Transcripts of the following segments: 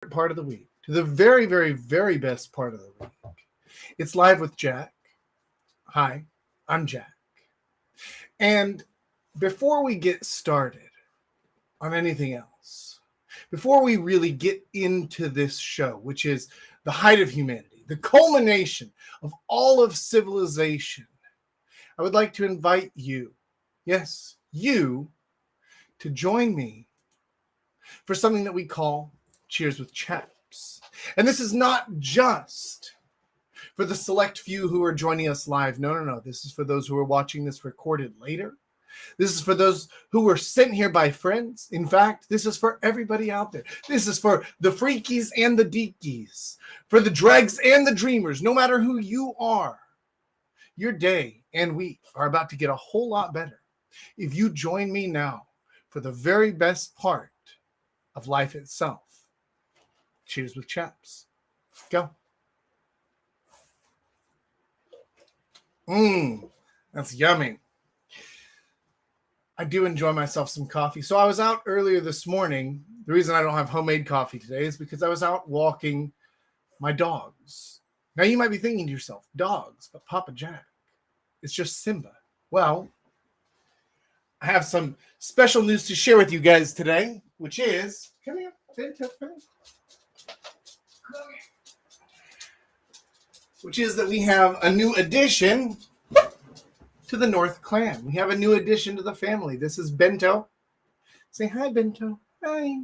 part of the week, to the very, very, very best part of the week. It's Live with Jack. Hi, I'm Jack. And before we get started on anything else, before we really get into this show, which is the height of humanity, the culmination of all of civilization, I would like to invite you, yes, you, to join me for something that we call Cheers with Chaps. And this is not just for the select few who are joining us live. No. This is for those who are watching this recorded later. This is for those who were sent here by friends. In fact, this is for everybody out there. This is for the freakies and the deekies, for the dregs and the dreamers. No matter who you are, your day and week are about to get a whole lot better if you join me now for the very best part of life itself. Cheers with Chaps. Go. That's yummy. I do enjoy myself some coffee. So I was out earlier this morning. The reason I don't have homemade coffee today is because I was out walking my dogs. Now you might be thinking to yourself, dogs, but Papa Jack, it's just Simba. Well, I have some special news to share with you guys today, which is, come here, Bento, come here. Which is that we have a new addition to the North Clan. We have a new addition to the family. This is Bento. Say hi, Bento. Hi.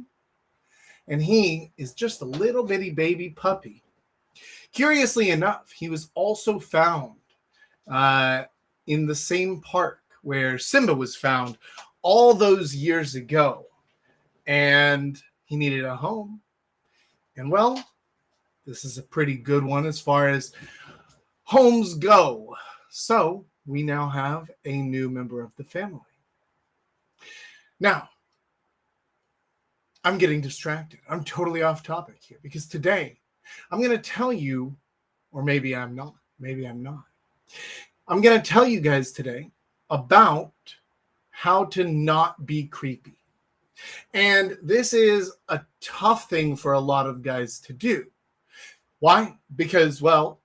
And he is just a little bitty baby puppy. Curiously enough, he was also found in the same park where Simba was found all those years ago. And he needed a home. And well, this is a pretty good one as far as homes go. So we now have a new member of the family. Now, I'm getting distracted. I'm totally off topic here because today I'm going to tell you, or maybe I'm not. I'm going to tell you guys today about how to not be creepy. And this is a tough thing for a lot of guys to do. Why? Because, well,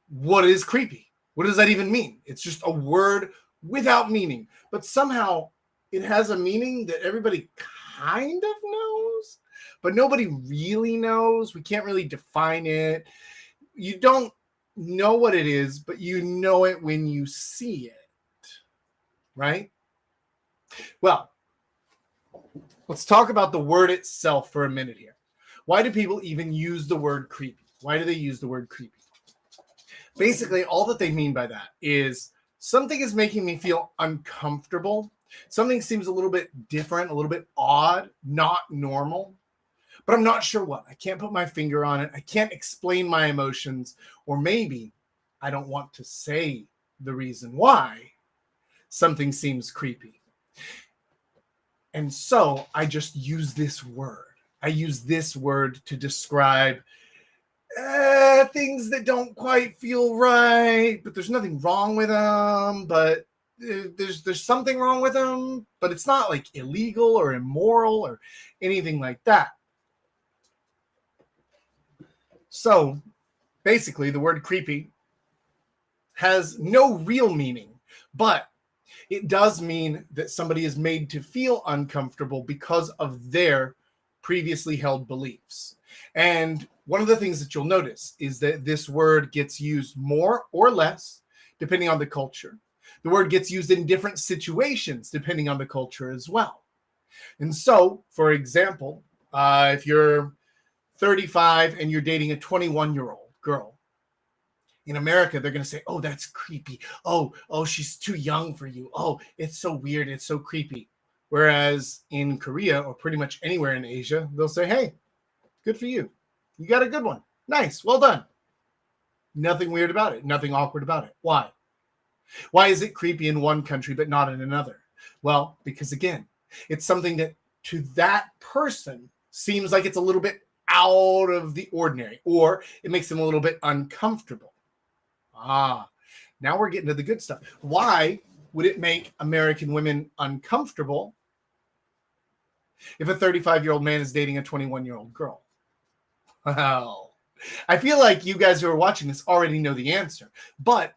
what is creepy? What does that even mean? It's just a word without meaning. But somehow it has a meaning that everybody kind of knows, but nobody really knows. We can't really define it. You don't know what it is, but you know it when you see it, right? Well, let's talk about the word itself for a minute here. Why do people even use the word creepy? Why do they use the word creepy? Basically, all that they mean by that is something is making me feel uncomfortable. Something seems a little bit different, a little bit odd, not normal, but I'm not sure what. I can't put my finger on it. I can't explain my emotions, or maybe I don't want to say the reason why something seems creepy. And so I just use this word. I use this word to describe things that don't quite feel right, but there's nothing wrong with them, but there's something wrong with them, but it's not like illegal or immoral or anything like that. So basically, the word creepy has no real meaning, but it does mean that somebody is made to feel uncomfortable because of their previously held beliefs. And one of the things that you'll notice is that this word gets used more or less depending on the culture. The word gets used in different situations depending on the culture as well. And so, for example, if you're 35 and you're dating a 21-year-old girl, in America, they're going to say, oh, that's creepy. Oh, she's too young for you. Oh, it's so weird. It's so creepy. Whereas in Korea or pretty much anywhere in Asia, they'll say, hey, good for you. You got a good one. Nice. Well done. Nothing weird about it. Nothing awkward about it. Why? Why is it creepy in one country but not in another? Well, because again, it's something that to that person seems like it's a little bit out of the ordinary, or it makes them a little bit uncomfortable. Now we're getting to the good stuff. Why would it make American women uncomfortable if a 35-year-old man is dating a 21-year-old girl? Well, I feel like you guys who are watching this already know the answer, but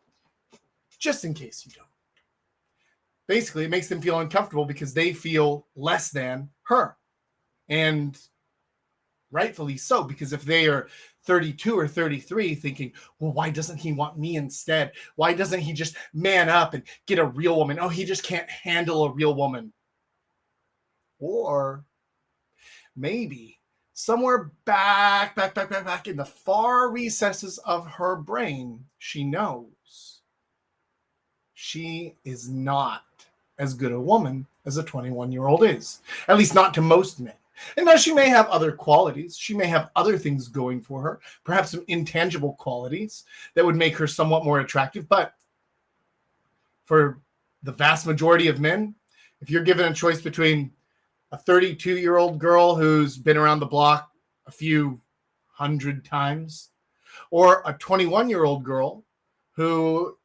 just in case you don't. Basically, it makes them feel uncomfortable because they feel less than her. And rightfully so, because if they are 32 or 33 thinking, well, why doesn't he want me instead? Why doesn't he just man up and get a real woman? Oh, he just can't handle a real woman. Or maybe somewhere back in the far recesses of her brain, she knows she is not as good a woman as a 21-year-old is, at least not to most men. And now she may have other qualities. She may have other things going for her, perhaps some intangible qualities that would make her somewhat more attractive. But for the vast majority of men, if you're given a choice between a 32-year-old girl who's been around the block a few hundred times or a 21-year-old girl who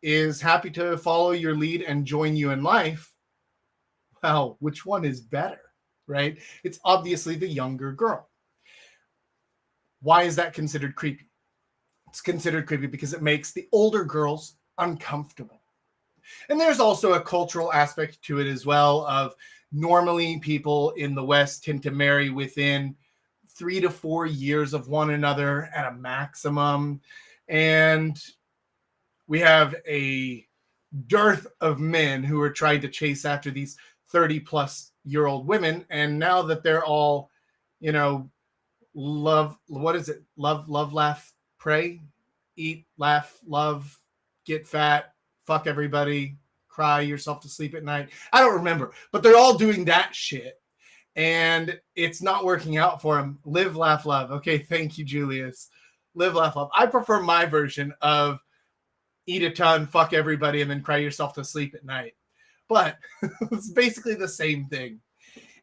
is happy to follow your lead and join you in life, well, which one is better, right? It's obviously the younger girl. Why is that considered creepy? It's considered creepy because it makes the older girls uncomfortable. And there's also a cultural aspect to it as well of normally people in the West tend to marry within 3 to 4 years of one another at a maximum. And we have a dearth of men who are trying to chase after these 30-plus-year-old women. And now that they're all, love, what is it? Love, laugh, pray, eat, laugh, love, get fat, fuck everybody, cry yourself to sleep at night. I don't remember, but they're all doing that shit. And it's not working out for them. Live, laugh, love. Okay, thank you, Julius. Live, laugh, love. I prefer my version of eat a ton, fuck everybody, and then cry yourself to sleep at night. But it's basically the same thing.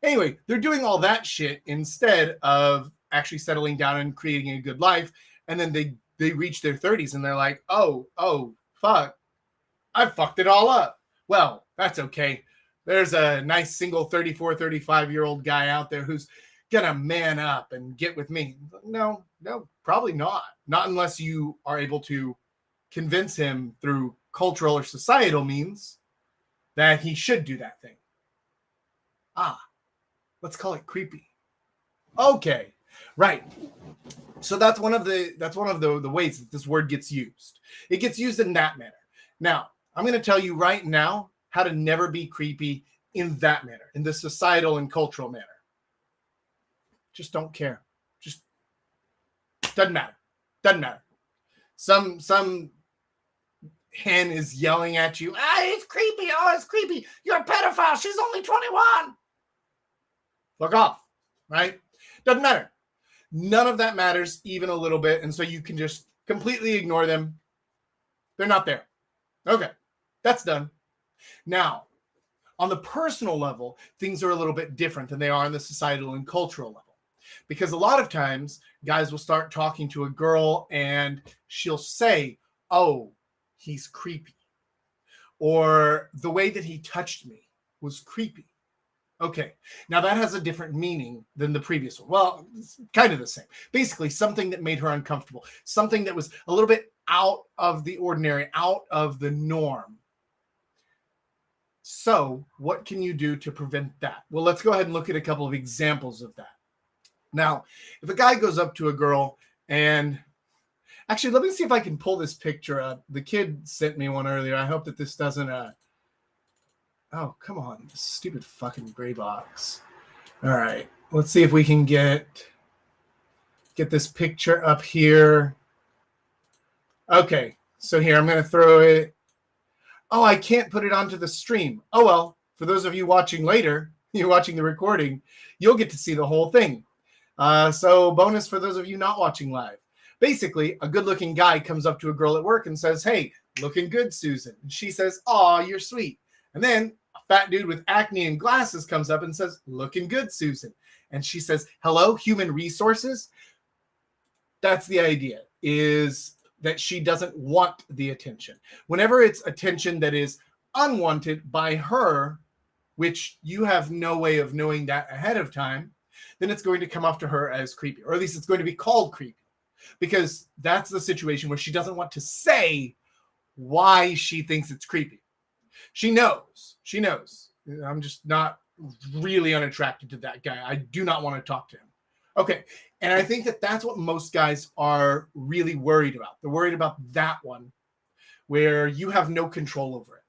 Anyway, they're doing all that shit instead of actually settling down and creating a good life. And then they reach their 30s and they're like, oh, fuck, I fucked it all up. Well, that's okay. There's a nice single 34, 35-year-old guy out there who's going to man up and get with me. No, probably not. Not unless you are able to convince him through cultural or societal means that he should do that thing. Let's call it creepy. Okay, right. So that's one of the ways that this word gets used. It gets used in that manner. Now, I'm going to tell you right now how to never be creepy in that manner, in the societal and cultural manner. Just don't care. Just doesn't matter. Doesn't matter. Some hen is yelling at you. It's creepy. Oh, it's creepy. You're a pedophile. She's only 21. Fuck off, right? Doesn't matter. None of that matters even a little bit. And so you can just completely ignore them. They're not there. Okay, that's done. Now, on the personal level, things are a little bit different than they are on the societal and cultural level. Because a lot of times, guys will start talking to a girl and she'll say, oh, he's creepy. Or the way that he touched me was creepy. Okay, now that has a different meaning than the previous one. Well, it's kind of the same. Basically, something that made her uncomfortable. Something that was a little bit out of the ordinary, out of the norm. So, what can you do to prevent that? Well, let's go ahead and look at a couple of examples of that. Now, if a guy goes up to a girl and... Actually, let me see if I can pull this picture up. The kid sent me one earlier. I hope that this doesn't... Oh, come on. This stupid fucking gray box. All right. Let's see if we can get this picture up here. Okay. So here, I'm going to throw it. Oh, I can't put it onto the stream. Oh, well, for those of you watching later, you're watching the recording, you'll get to see the whole thing. So bonus for those of you not watching live. Basically, a good-looking guy comes up to a girl at work and says, hey, looking good, Susan. And she says, aw, you're sweet. And then a fat dude with acne and glasses comes up and says, looking good, Susan. And she says, hello, human resources? That's the idea, is that she doesn't want the attention. Whenever it's attention that is unwanted by her, which you have no way of knowing that ahead of time, then it's going to come off to her as creepy, or at least it's going to be called creepy, because that's the situation where she doesn't want to say why she thinks it's creepy. She knows. I'm just not really unattracted to that guy. I do not want to talk to him. Okay. And I think that that's what most guys are really worried about. They're worried about that one where you have no control over it.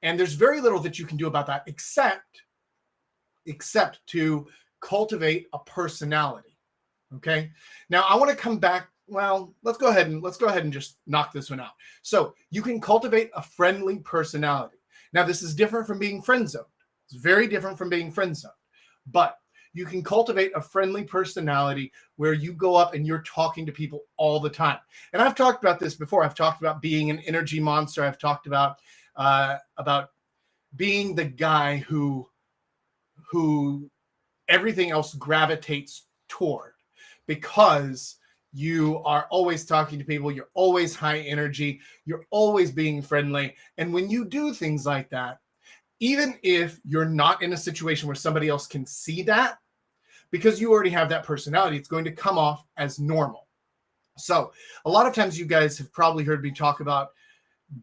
And there's very little that you can do about that except to cultivate a personality. Okay. Now I want to come back. Well, let's go ahead and just knock this one out. So you can cultivate a friendly personality. Now this is different from being friend zoned. It's very different from being friend zoned, but you can cultivate a friendly personality where you go up and you're talking to people all the time. And I've talked about this before. I've talked about being an energy monster. I've talked about being the guy who everything else gravitates toward, because you are always talking to people. You're always high energy. You're always being friendly. And when you do things like that, even if you're not in a situation where somebody else can see that, because you already have that personality, it's going to come off as normal. So a lot of times you guys have probably heard me talk about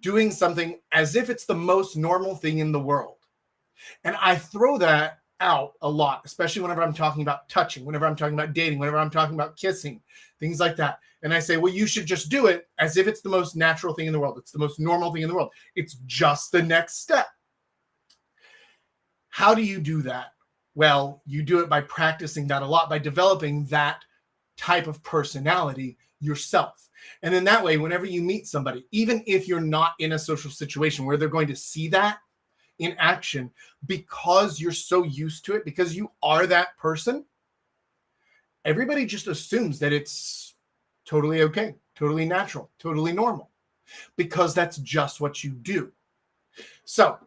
doing something as if it's the most normal thing in the world. And I throw that out a lot, especially whenever I'm talking about touching, whenever I'm talking about dating, whenever I'm talking about kissing, things like that. And I say, well, you should just do it as if it's the most natural thing in the world. It's the most normal thing in the world. It's just the next step. How do you do that? Well, you do it by practicing that a lot, by developing that type of personality yourself. And then that way, whenever you meet somebody, even if you're not in a social situation where they're going to see that in action, because you're so used to it, because you are that person, everybody just assumes that it's totally okay, totally natural, totally normal, because that's just what you do. So,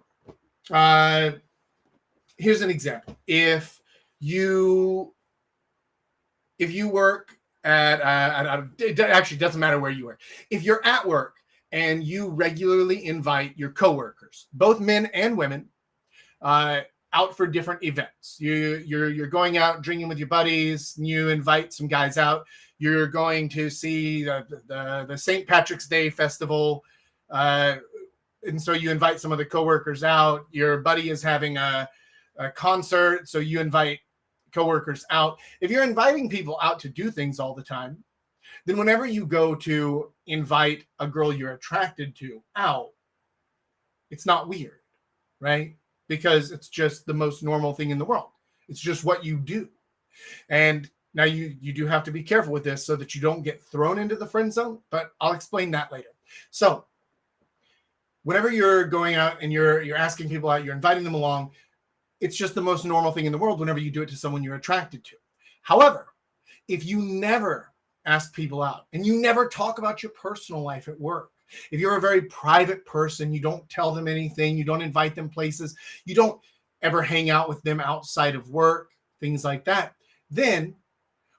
here's an example. If you work at it actually doesn't matter where you work. If you're at work and you regularly invite your coworkers, both men and women, out for different events. You're going out drinking with your buddies. You invite some guys out. You're going to see the St. Patrick's Day festival, and so you invite some of the coworkers out. Your buddy is having a concert, so you invite coworkers out. If you're inviting people out to do things all the time, then whenever you go to invite a girl you're attracted to out, it's not weird, right? Because it's just the most normal thing in the world. It's just what you do. And now you do have to be careful with this so that you don't get thrown into the friend zone, but I'll explain that later. So whenever you're going out and you're asking people out, you're inviting them along, it's just the most normal thing in the world whenever you do it to someone you're attracted to. However, if you never ask people out and you never talk about your personal life at work, if you're a very private person, you don't tell them anything, you don't invite them places, you don't ever hang out with them outside of work, things like that, then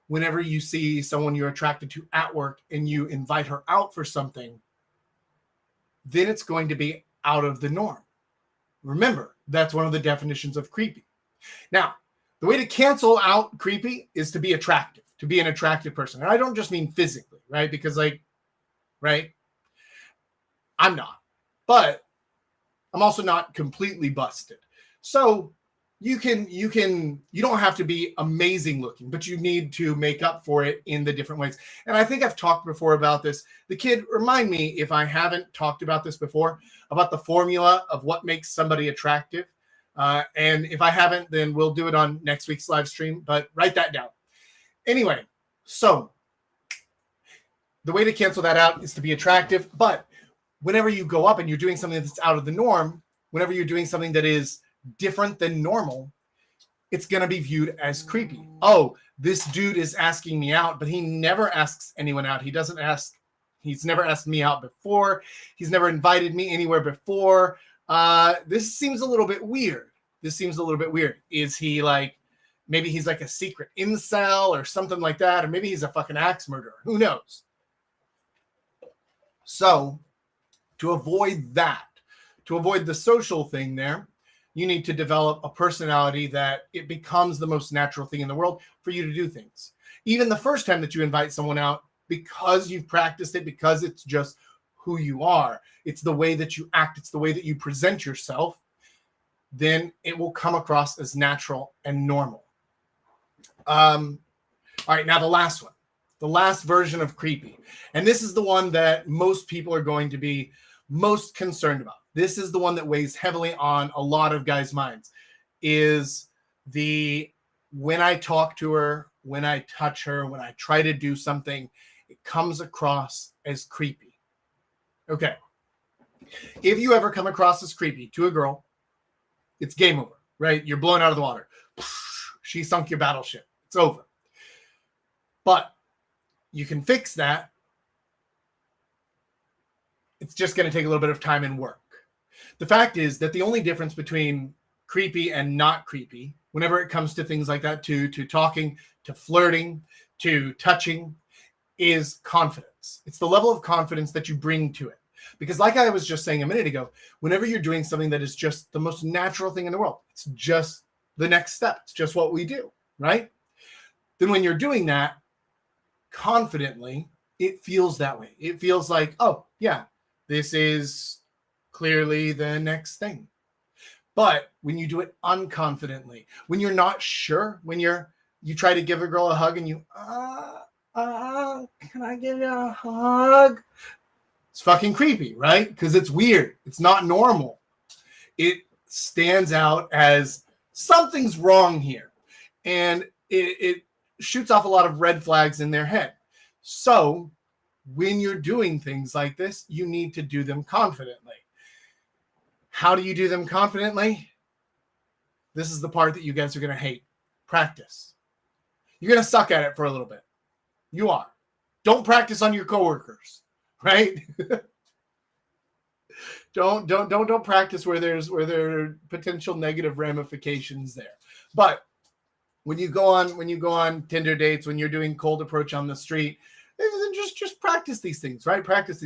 whenever you see someone you're attracted to at work and you invite her out for something, then it's going to be out of the norm. Remember, that's one of the definitions of creepy. Now, the way to cancel out creepy is to be attractive, to be an attractive person. And I don't just mean physically, right? Because right? I'm not. But I'm also not completely busted. So you don't have to be amazing looking, but you need to make up for it in the different ways. And I think I've talked before about this. The kid, remind me if I haven't talked about this before, about the formula of what makes somebody attractive. And if I haven't, then we'll do it on next week's live stream, but write that down. Anyway, so the way to cancel that out is to be attractive. But whenever you go up and you're doing something that's out of the norm, whenever you're doing something that is different than normal, it's going to be viewed as creepy. Oh, this dude is asking me out, but he never asks anyone out. He's never asked me out before. He's never invited me anywhere before. This seems a little bit weird. Is he maybe he's like a secret incel or something like that, or maybe he's a fucking axe murderer. Who knows? So to avoid that, to avoid the social thing there, You need to develop a personality that it becomes the most natural thing in the world for you to do things. Even the first time that you invite someone out, because you've practiced it, because it's just who you are, it's the way that you act, it's the way that you present yourself, then it will come across as natural and normal. All right, now the last one, the last version of creepy. And this is the one that most people are going to be most concerned about. This is the one that weighs heavily on a lot of guys' minds, is the when I talk to her, when I touch her, when I try to do something, it comes across as creepy. Okay. If you ever come across as creepy to a girl, it's game over, right? You're blown out of the water. She sunk your battleship. It's over. But you can fix that. It's just going to take a little bit of time and work. The fact is that the only difference between creepy and not creepy, whenever it comes to things like that, to talking, to flirting, to touching, is confidence. It's the level of confidence that you bring to it. Because like I was just saying a minute ago, whenever you're doing something that is just the most natural thing in the world, it's just the next step. It's just what we do, right? Then when you're doing that confidently, it feels that way. It feels like, oh, yeah, this is clearly the next thing. But when you do it unconfidently, when you're not sure, when you try to give a girl a hug and you, can I give you a hug? It's fucking creepy, right? Because it's weird. It's not normal. It stands out as something's wrong here. And it shoots off a lot of red flags in their head. So when you're doing things like this, you need to do them confidently. How do you do them confidently? This is the part that you guys are going to hate. Practice. You're going to suck at it for a little bit. You are. Don't practice on your coworkers, right? Don't practice where there are potential negative ramifications there. But when you go on Tinder dates, when you're doing cold approach on the street, then just practice these things, right? Practice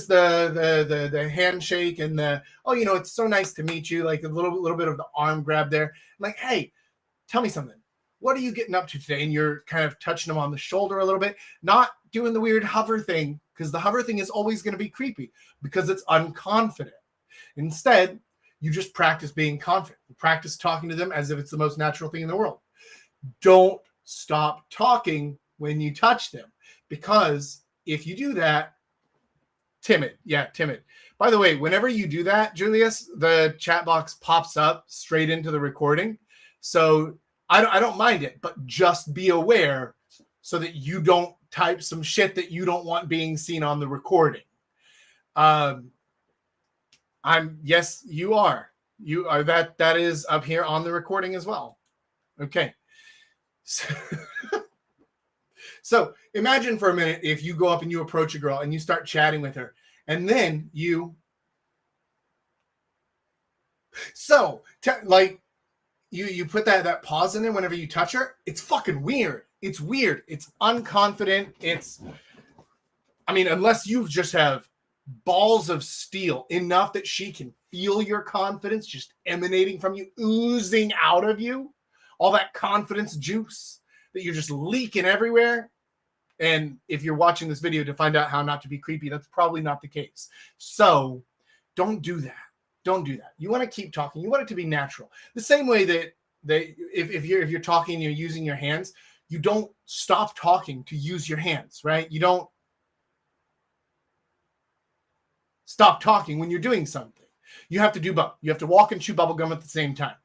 the handshake and the, oh, it's so nice to meet you, like a little bit of the arm grab there. Like, hey, tell me something. What are you getting up to today? And you're kind of touching them on the shoulder a little bit, not doing the weird hover thing, because the hover thing is always going to be creepy because it's unconfident. Instead, you just practice being confident. You practice talking to them as if it's the most natural thing in the world. Don't stop talking when you touch them, because if you do that, timid. By the way, whenever you do that, Julius, the chat box pops up straight into the recording. So I don't mind it, but just be aware so that you don't type some shit that you don't want being seen on the recording. Yes, you are. You are that is up here on the recording as well. Okay. So imagine for a minute if you go up and you approach a girl and you start chatting with her, and then you put that pause in there whenever you touch her. It's fucking weird. It's weird. It's unconfident. Unless you just have balls of steel enough that she can feel your confidence just emanating from you, oozing out of you, all that confidence juice that you're just leaking everywhere. And if you're watching this video to find out how not to be creepy, that's probably not the case. So don't do that. Don't do that. You want to keep talking. You want it to be natural. The same way that if you're talking and you're using your hands, you don't stop talking to use your hands, right? You don't stop talking when you're doing something. You have to do both. You have to walk and chew bubblegum at the same time.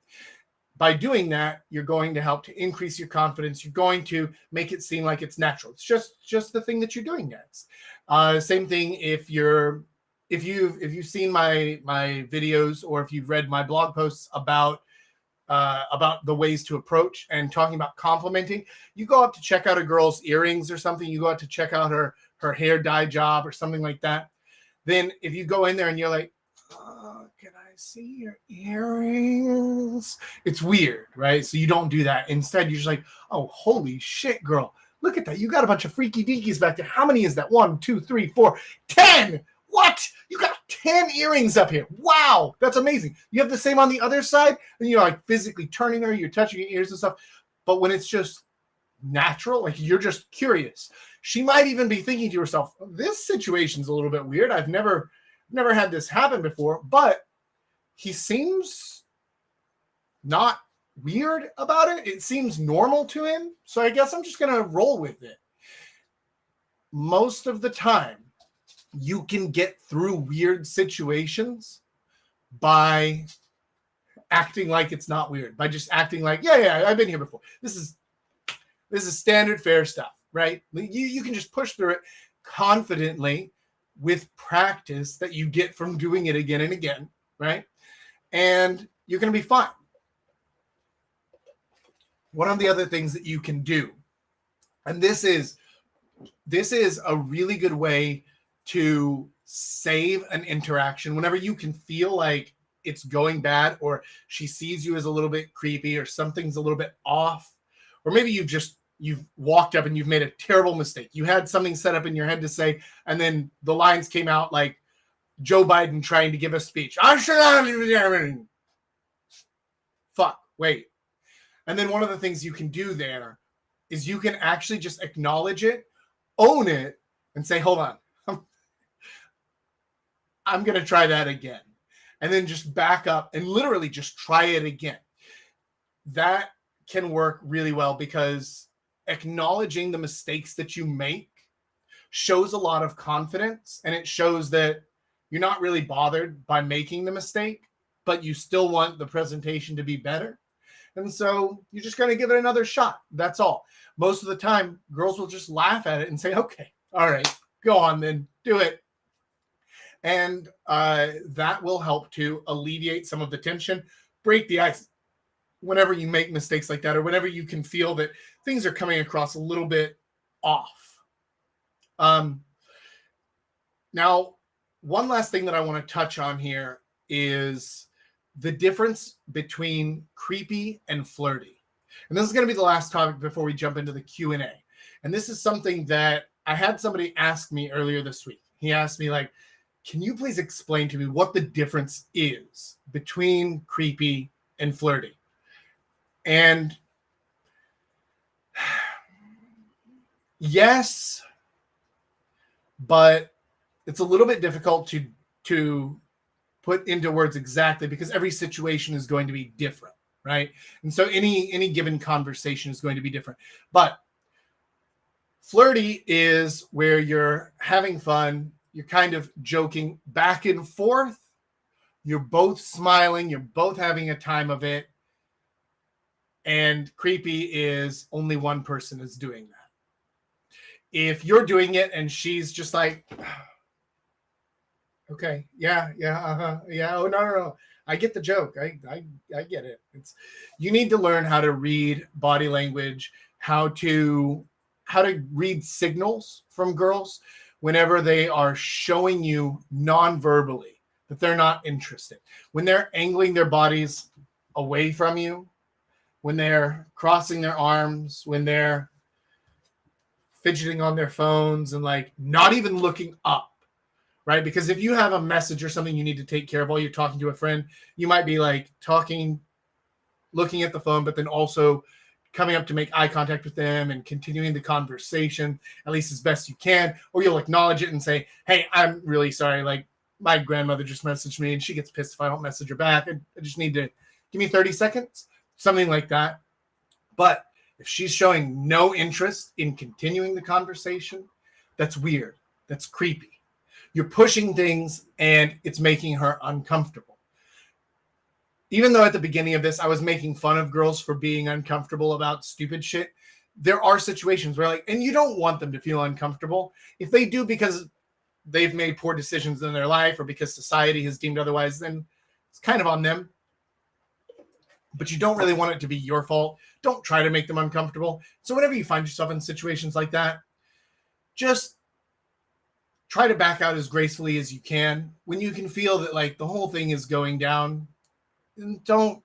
By doing that, you're going to help to increase your confidence. You're going to make it seem like it's natural. It's just the thing that you're doing next. Same thing if you've seen my videos, or if you've read my blog posts about the ways to approach and talking about complimenting. You go up to check out a girl's earrings or something. You go out to check out her hair dye job or something like that. Then if you go in there and you're like, can I see your earrings? It's weird, right? So you don't do that. Instead, you're just like, oh, holy shit, girl. Look at that. You got a bunch of freaky deakies back there. How many is that? 1, 2, 3, 4, 10. What? You got got 10 earrings up here. Wow, that's amazing. You have the same on the other side, and you're like physically turning her, you're touching your ears and stuff. But when it's just natural, like you're just curious, she might even be thinking to herself, this situation's a little bit weird. I've never had this happen before, but he seems not weird about it. It seems normal to him. So I guess I'm just going to roll with it. Most of the time, you can get through weird situations by acting like it's not weird, by just acting like, yeah, I've been here before. This is standard fare stuff, right? You can just push through it confidently with practice that you get from doing it again and again, right? And you're going to be fine. One of the other things that you can do, and this is a really good way to save an interaction whenever you can feel like it's going bad, or she sees you as a little bit creepy, or something's a little bit off, or maybe you've walked up and you've made a terrible mistake. You had something set up in your head to say, and then the lines came out like Joe Biden trying to give a speech. Fuck, wait. And then one of the things you can do there is you can actually just acknowledge it, own it, and say, hold on, I'm going to try that again. And then just back up and literally just try it again. That can work really well, because acknowledging the mistakes that you make shows a lot of confidence, and it shows that you're not really bothered by making the mistake, but you still want the presentation to be better. And so you're just going to give it another shot. That's all. Most of the time, girls will just laugh at it and say, okay, all right, go on then, do it. And that will help to alleviate some of the tension, break the ice whenever you make mistakes like that, or whenever you can feel that things are coming across a little bit off. Now, one last thing that I want to touch on here is the difference between creepy and flirty. And this is going to be the last topic before we jump into the Q&A. And this is something that I had somebody ask me earlier this week. He asked me, like, can you please explain to me what the difference is between creepy and flirty? And yes, but it's a little bit difficult to put into words exactly, because every situation is going to be different, right? And so any given conversation is going to be different. But flirty is where you're having fun, you're kind of joking back and forth, you're both smiling, you're both having a time of it. And creepy is only one person is doing that. If you're doing it and she's just like, okay, yeah, oh no, I get the joke, I get it. You need to learn how to read body language, how to read signals from girls whenever they are showing you non-verbally that they're not interested. When they're angling their bodies away from you, when they're crossing their arms, when they're fidgeting on their phones and like not even looking up, right? Because if you have a message or something you need to take care of while you're talking to a friend, you might be like talking, looking at the phone, but then also coming up to make eye contact with them and continuing the conversation, at least as best you can. Or you'll acknowledge it and say, hey, I'm really sorry. Like, my grandmother just messaged me and she gets pissed if I don't message her back. I just need to give me 30 seconds, something like that. But if she's showing no interest in continuing the conversation, that's weird. That's creepy. You're pushing things and it's making her uncomfortable. Even though at the beginning of this, I was making fun of girls for being uncomfortable about stupid shit, there are situations where, like, and you don't want them to feel uncomfortable. If they do because they've made poor decisions in their life or because society has deemed otherwise, then it's kind of on them. But you don't really want it to be your fault. Don't try to make them uncomfortable. So whenever you find yourself in situations like that, just try to back out as gracefully as you can. When you can feel that like the whole thing is going down, don't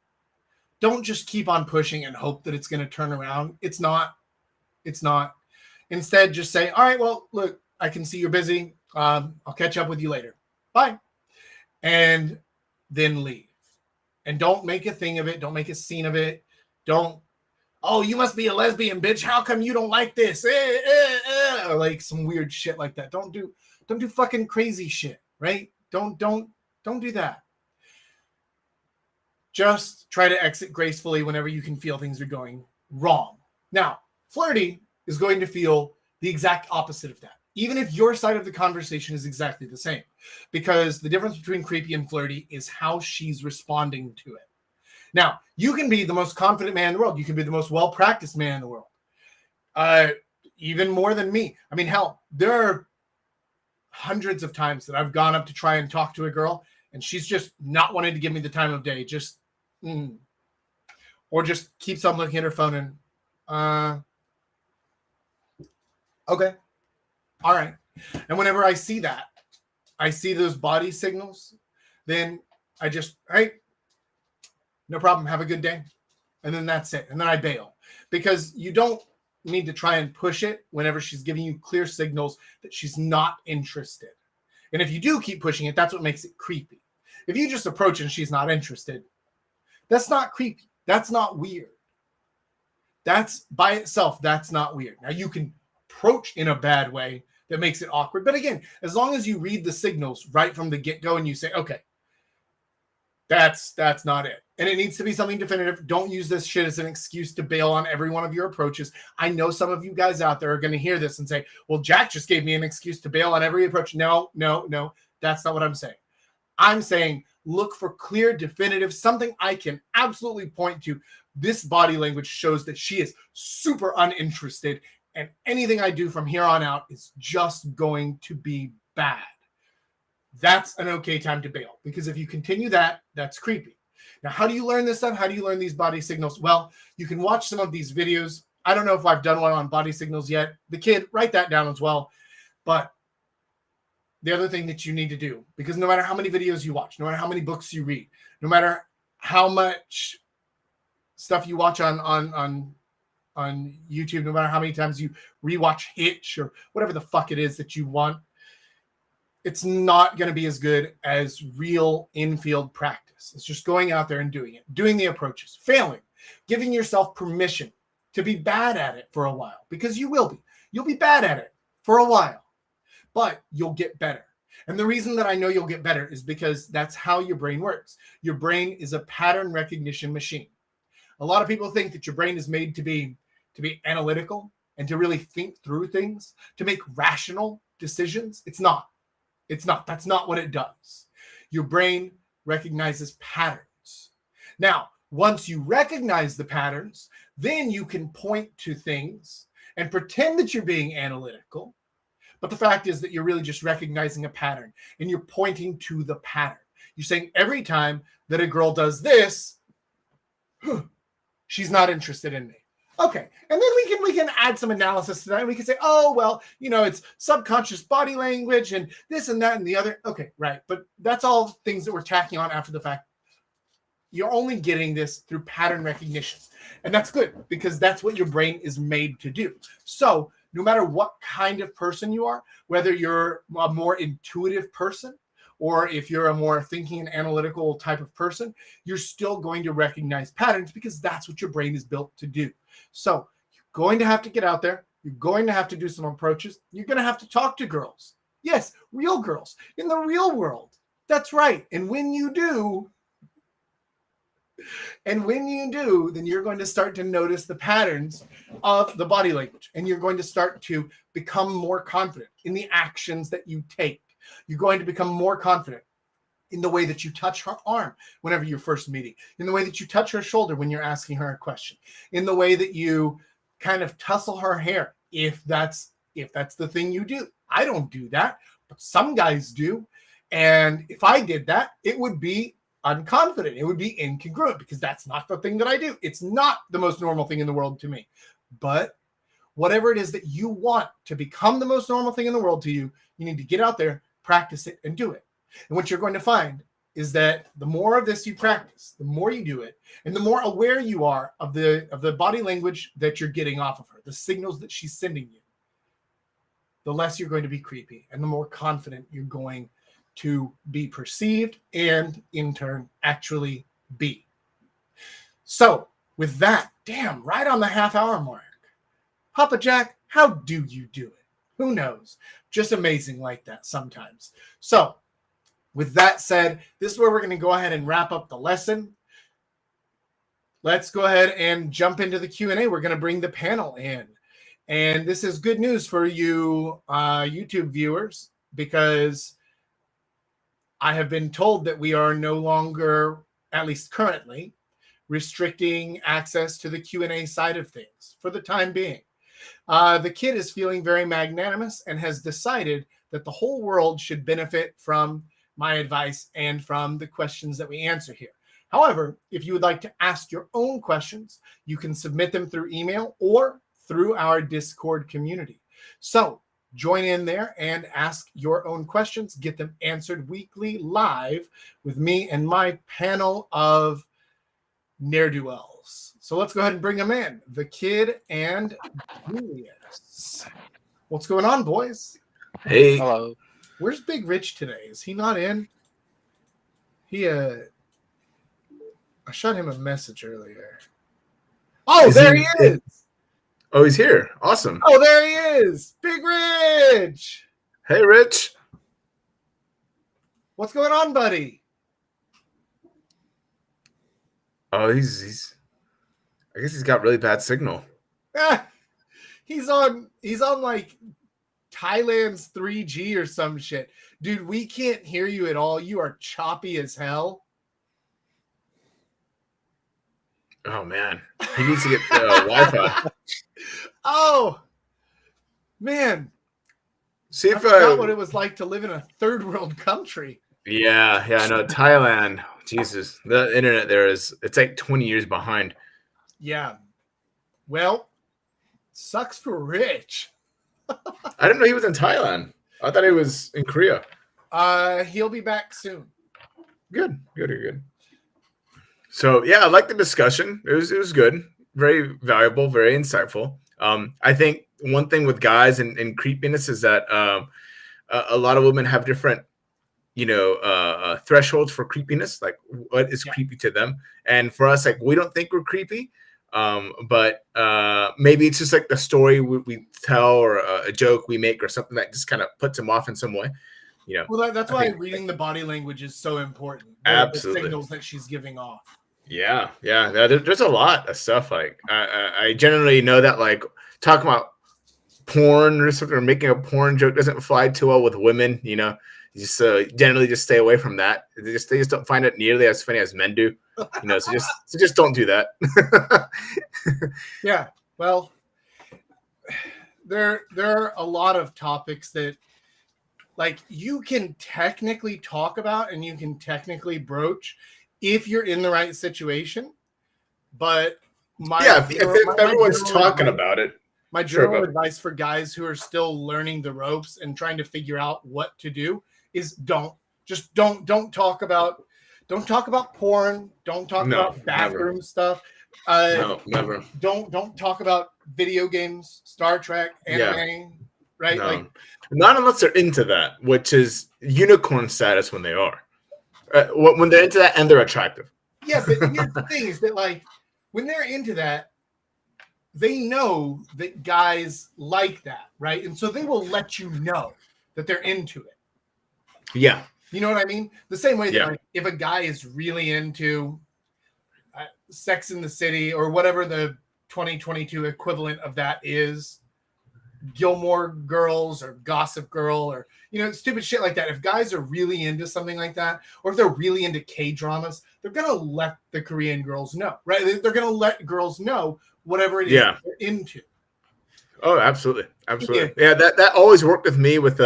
just keep on pushing and hope that it's going to turn around. It's not. Instead, just say, all right, well, look, I can see you're busy. I'll catch up with you later. Bye. and then leave. And don't make a thing of it. Don't make a scene of it. Don't, oh, you must be a lesbian, bitch. How come you don't like this? Or like some weird shit like that. Don't do fucking crazy shit, right? Don't do that. Just try to exit gracefully whenever you can feel things are going wrong. Now, flirty is going to feel the exact opposite of that, even if your side of the conversation is exactly the same, because the difference between creepy and flirty is how she's responding to it. Now, you can be the most confident man in the world. You can be the most well-practiced man in the world. Even more than me. I mean, hell, there are hundreds of times that I've gone up to try and talk to a girl, and she's just not wanting to give me the time of day. Or just keeps on looking at her phone and, okay, all right. And whenever I see that, I see those body signals, then I just, hey, no problem, have a good day. And then that's it. And then I bail, because you don't need to try and push it whenever she's giving you clear signals that she's not interested. And if you do keep pushing it, that's what makes it creepy. If you just approach and she's not interested, that's not creepy. That's not weird. That's by itself, that's not weird. Now you can approach in a bad way that makes it awkward. But again, as long as you read the signals right from the get-go and you say, okay, that's not it. And it needs to be something definitive. Don't use this shit as an excuse to bail on every one of your approaches. I know some of you guys out there are going to hear this and say, well, Jack just gave me an excuse to bail on every approach. No, that's not what I'm saying. I'm saying look for clear, definitive, something I can absolutely point to. This body language shows that she is super uninterested, and anything I do from here on out is just going to be bad. That's an okay time to bail, because if you continue that, that's creepy. Now, how do you learn this stuff? How do you learn these body signals? Well, you can watch some of these videos. I don't know if I've done one on body signals yet. The kid, write that down as well. But the other thing that you need to do, because no matter how many videos you watch, no matter how many books you read, no matter how much stuff you watch on YouTube, no matter how many times you rewatch Hitch or whatever the fuck it is that you want, it's not going to be as good as real infield practice. It's just going out there and doing it, doing the approaches, failing, giving yourself permission to be bad at it for a while, because you will be. You'll be bad at it for a while, but you'll get better. And the reason that I know you'll get better is because that's how your brain works. Your brain is a pattern recognition machine. A lot of people think that your brain is made to be analytical and to really think through things, to make rational decisions. It's not. That's not what it does. Your brain recognizes patterns. Now, once you recognize the patterns, then you can point to things and pretend that you're being analytical. But the fact is that you're really just recognizing a pattern, and you're pointing to the pattern. You're saying every time that a girl does this, she's not interested in me. Okay, and then we can add some analysis to that, and we can say, oh, well, it's subconscious body language and this and that and the other. Okay, right, but that's all things that we're tacking on after the fact. You're only getting this through pattern recognition, and that's good, because that's what your brain is made to do. So no matter what kind of person you are, whether you're a more intuitive person or if you're a more thinking and analytical type of person, you're still going to recognize patterns, because that's what your brain is built to do. So you're going to have to get out there. You're going to have to do some approaches. You're going to have to talk to girls. Yes, real girls in the real world. That's right. And when you do, then you're going to start to notice the patterns of the body language, and you're going to start to become more confident in the actions that you take. You're going to become more confident in the way that you touch her arm whenever you're first meeting, in the way that you touch her shoulder when you're asking her a question, in the way that you kind of tussle her hair, if that's the thing you do. I don't do that, but some guys do. And if I did that, it would be unconfident. It would be incongruent, because that's not the thing that I do. It's not the most normal thing in the world to me. But whatever it is that you want to become the most normal thing in the world to you, you need to get out there, practice it, and do it. And what you're going to find is that the more of this you practice, the more you do it, and the more aware you are of the body language that you're getting off of her, the signals that she's sending you, the less you're going to be creepy, and the more confident you're going to be perceived and in turn actually be. So with that, damn, right on the half-hour mark. Papa Jack, how do you do it? Who knows? Just amazing like that sometimes. So with that said, this is where we're going to go ahead and wrap up the lesson. Let's go ahead and jump into the Q&A. We're going to bring the panel in. And this is good news for you YouTube viewers, because I have been told that we are no longer, at least currently, restricting access to the Q&A side of things for the time being. The kid is feeling very magnanimous and has decided that the whole world should benefit from my advice and from the questions that we answer here. However, if you would like to ask your own questions, you can submit them through email or through our Discord community. So join in there and ask your own questions, get them answered weekly live with me and my panel of ne'er-do-wells. So let's go ahead and bring them in. The kid and Julius. What's going on, boys? Hey. Hello. Where's Big Rich today? Is he not in? I shot him a message earlier. Oh, there he is. Oh, he's here. Awesome. Oh, there he is. Big Rich. Hey, Rich. What's going on, buddy? Oh, he's I guess he's got really bad signal. He's on like Thailand's 3G or some shit. Dude, we can't hear you at all. You are choppy as hell. Oh, man. He needs to get Wi-Fi. Oh, man. See if I forgot what it was like to live in a third world country. Yeah, I know. Thailand. Jesus. The internet there it's like 20 years behind. Yeah. Well, sucks for Rich. I didn't know he was in Thailand. I thought he was in Korea. He'll be back soon. Good. So yeah, I like the discussion. It was good, very valuable, very insightful. I think one thing with guys and creepiness is that a lot of women have different, thresholds for creepiness. Like what is creepy to them, and for us, like we don't think we're creepy, but maybe it's just like the story we tell or a joke we make or something that just kind of puts them off in some way. Well, that's why reading the body language is so important. Absolutely. The signals that she's giving off. Yeah. There's a lot of stuff. Like I generally know that like talking about porn or something or making a porn joke doesn't fly too well with women. You just generally just stay away from that. They just don't find it nearly as funny as men do. So just don't do that. Yeah. Well, there are a lot of topics that like you can technically talk about and you can technically broach if you're in the right situation. But if everyone's talking about it. My general advice for guys who are still learning the ropes and trying to figure out what to do is don't talk about porn. Don't talk about bathroom stuff. No, never. Don't talk about video games, Star Trek, anime, right? No. Like not unless they're into that, which is unicorn status when they are. When they're into that and they're attractive. Yeah, but here's the thing is that like when they're into that, they know that guys like that, right? And so they will let you know that they're into it. Yeah. You know what I mean? The same way that like, if a guy is really into Sex in the City or whatever the 2022 equivalent of that is, Gilmore Girls or Gossip Girl or, stupid shit like that. If guys are really into something like that, or if they're really into K-dramas, they're going to let the Korean girls know, right? They're going to let girls know whatever it is they're into. Oh, absolutely. Yeah, that always worked with me with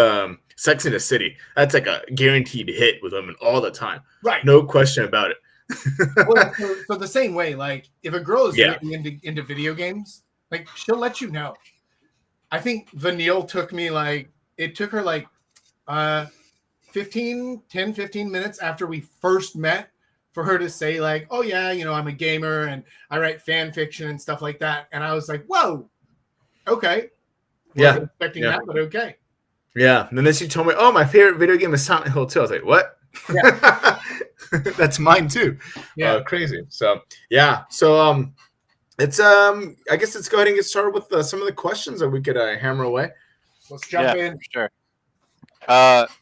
Sex in the City. That's like a guaranteed hit with women all the time. Right. No question about it. Well, so the same way, like if a girl is really into video games, like she'll let you know. I think Vanille took her 10, 15 minutes after we first met for her to say like, oh yeah, I'm a gamer and I write fan fiction and stuff like that. And I was like, whoa, okay. Wasn't expecting that, but okay. Yeah. And then she told me, "Oh, my favorite video game is Silent Hill 2." I was like, "What?" Yeah. That's mine too. Yeah. Crazy. So yeah. So it's I guess let's go ahead and get started with some of the questions that we could hammer away. Let's jump in. For sure.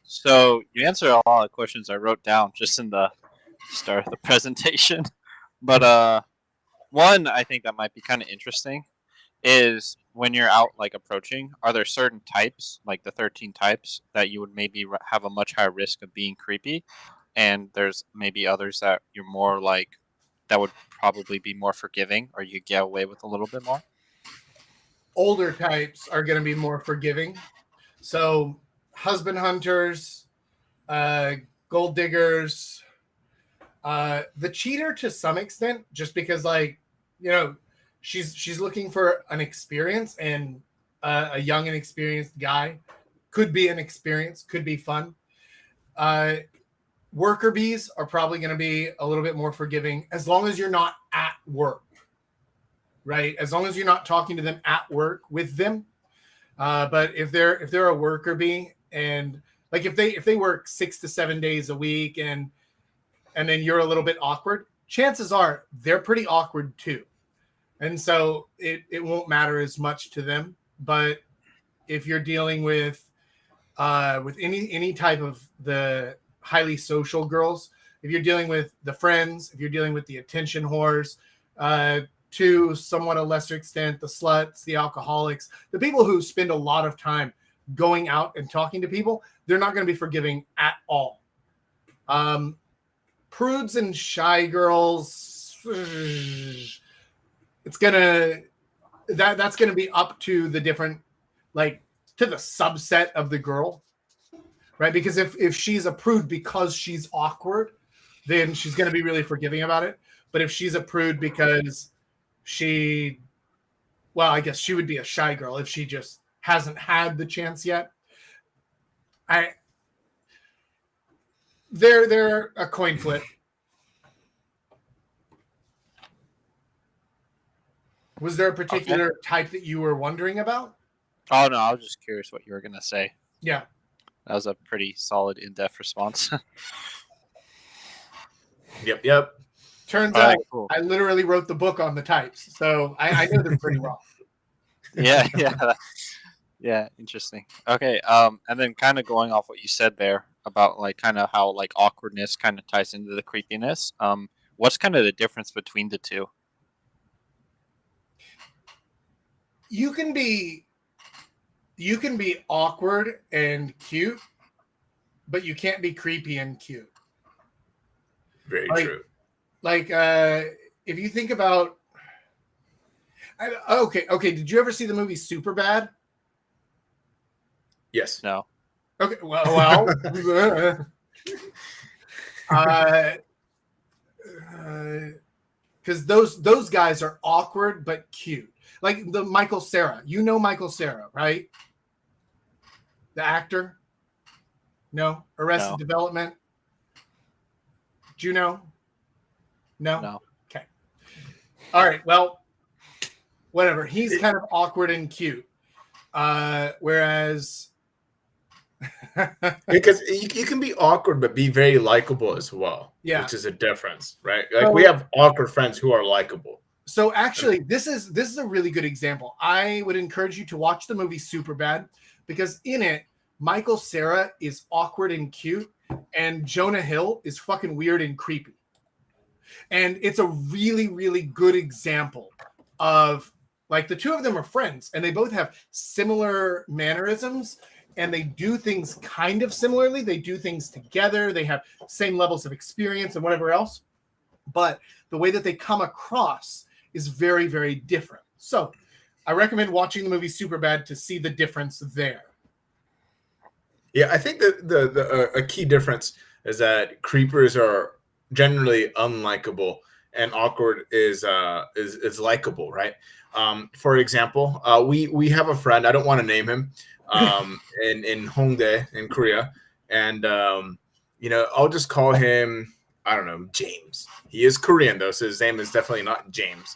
So you answered a lot of questions I wrote down just in the start of the presentation. But one I think that might be kind of interesting is when you're out like approaching, are there certain types, like the 13 types, that you would maybe have a much higher risk of being creepy? And there's maybe others that you're more like, that would probably be more forgiving, or you get away with a little bit more? Older types are going to be more forgiving. So husband hunters, gold diggers, the cheater to some extent, just because like, you know, she's looking for an experience, and a young and experienced guy could be an experience, could be fun. Worker bees are probably going to be a little bit more forgiving as long as you're not at work, right? As long as you're not talking to them at work with them. But if they're a worker bee, and like if they work 6 to 7 days a week, and then you're a little bit awkward, chances are they're pretty awkward too. And so it won't matter as much to them. But if you're dealing with any type of the highly social girls, if you're dealing with the friends, if you're dealing with the attention whores, to somewhat a lesser extent, the sluts, the alcoholics, the people who spend a lot of time going out and talking to people, they're not going to be forgiving at all. Prudes and shy girls, that's gonna be up to the different, like, to the subset of the girl, right? Because if she's a prude because she's awkward, then she's going to be really forgiving about it. But if she's a prude because I guess she would be a shy girl if she just hasn't had the chance yet. They're a coin flip. Was there a particular type that you were wondering about? Oh no, I was just curious what you were gonna say. Yeah. That was a pretty solid, in-depth response. Yep. Turns out cool. I literally wrote the book on the types, so I know them pretty well. Yeah, interesting. Okay, and then kind of going off what you said there about like kind of how like awkwardness kind of ties into the creepiness. What's kind of the difference between the two? You can be awkward and cute, but you can't be creepy and cute. Very true. Like, if you think about, okay. Did you ever see the movie Superbad? Yes. No. Okay. Well. Because those guys are awkward but cute. Like the Michael Cera. You know Michael Cera, right? The actor? No? Arrested Development? Do you know? No? Okay. All right. Well, whatever. He's kind of awkward and cute. Whereas... because you can be awkward but be very likable as well. Yeah. Which is a difference, right? Like we have awkward friends who are likable. So actually, this is a really good example. I would encourage you to watch the movie Superbad, because in it, Michael Cera is awkward and cute, and Jonah Hill is fucking weird and creepy. And it's a really, really good example of, like, the two of them are friends, and they both have similar mannerisms, and they do things kind of similarly. They do things together. They have same levels of experience and whatever else. But the way that they come across is very, very different. So I recommend watching the movie Superbad to see the difference there. Yeah, I think that a key difference is that creepers are generally unlikable and awkward is likable, right? For example, we have a friend, I don't want to name him, in Hongdae in Korea, and I'll just call him, I don't know, James. He is Korean though, so his name is definitely not James.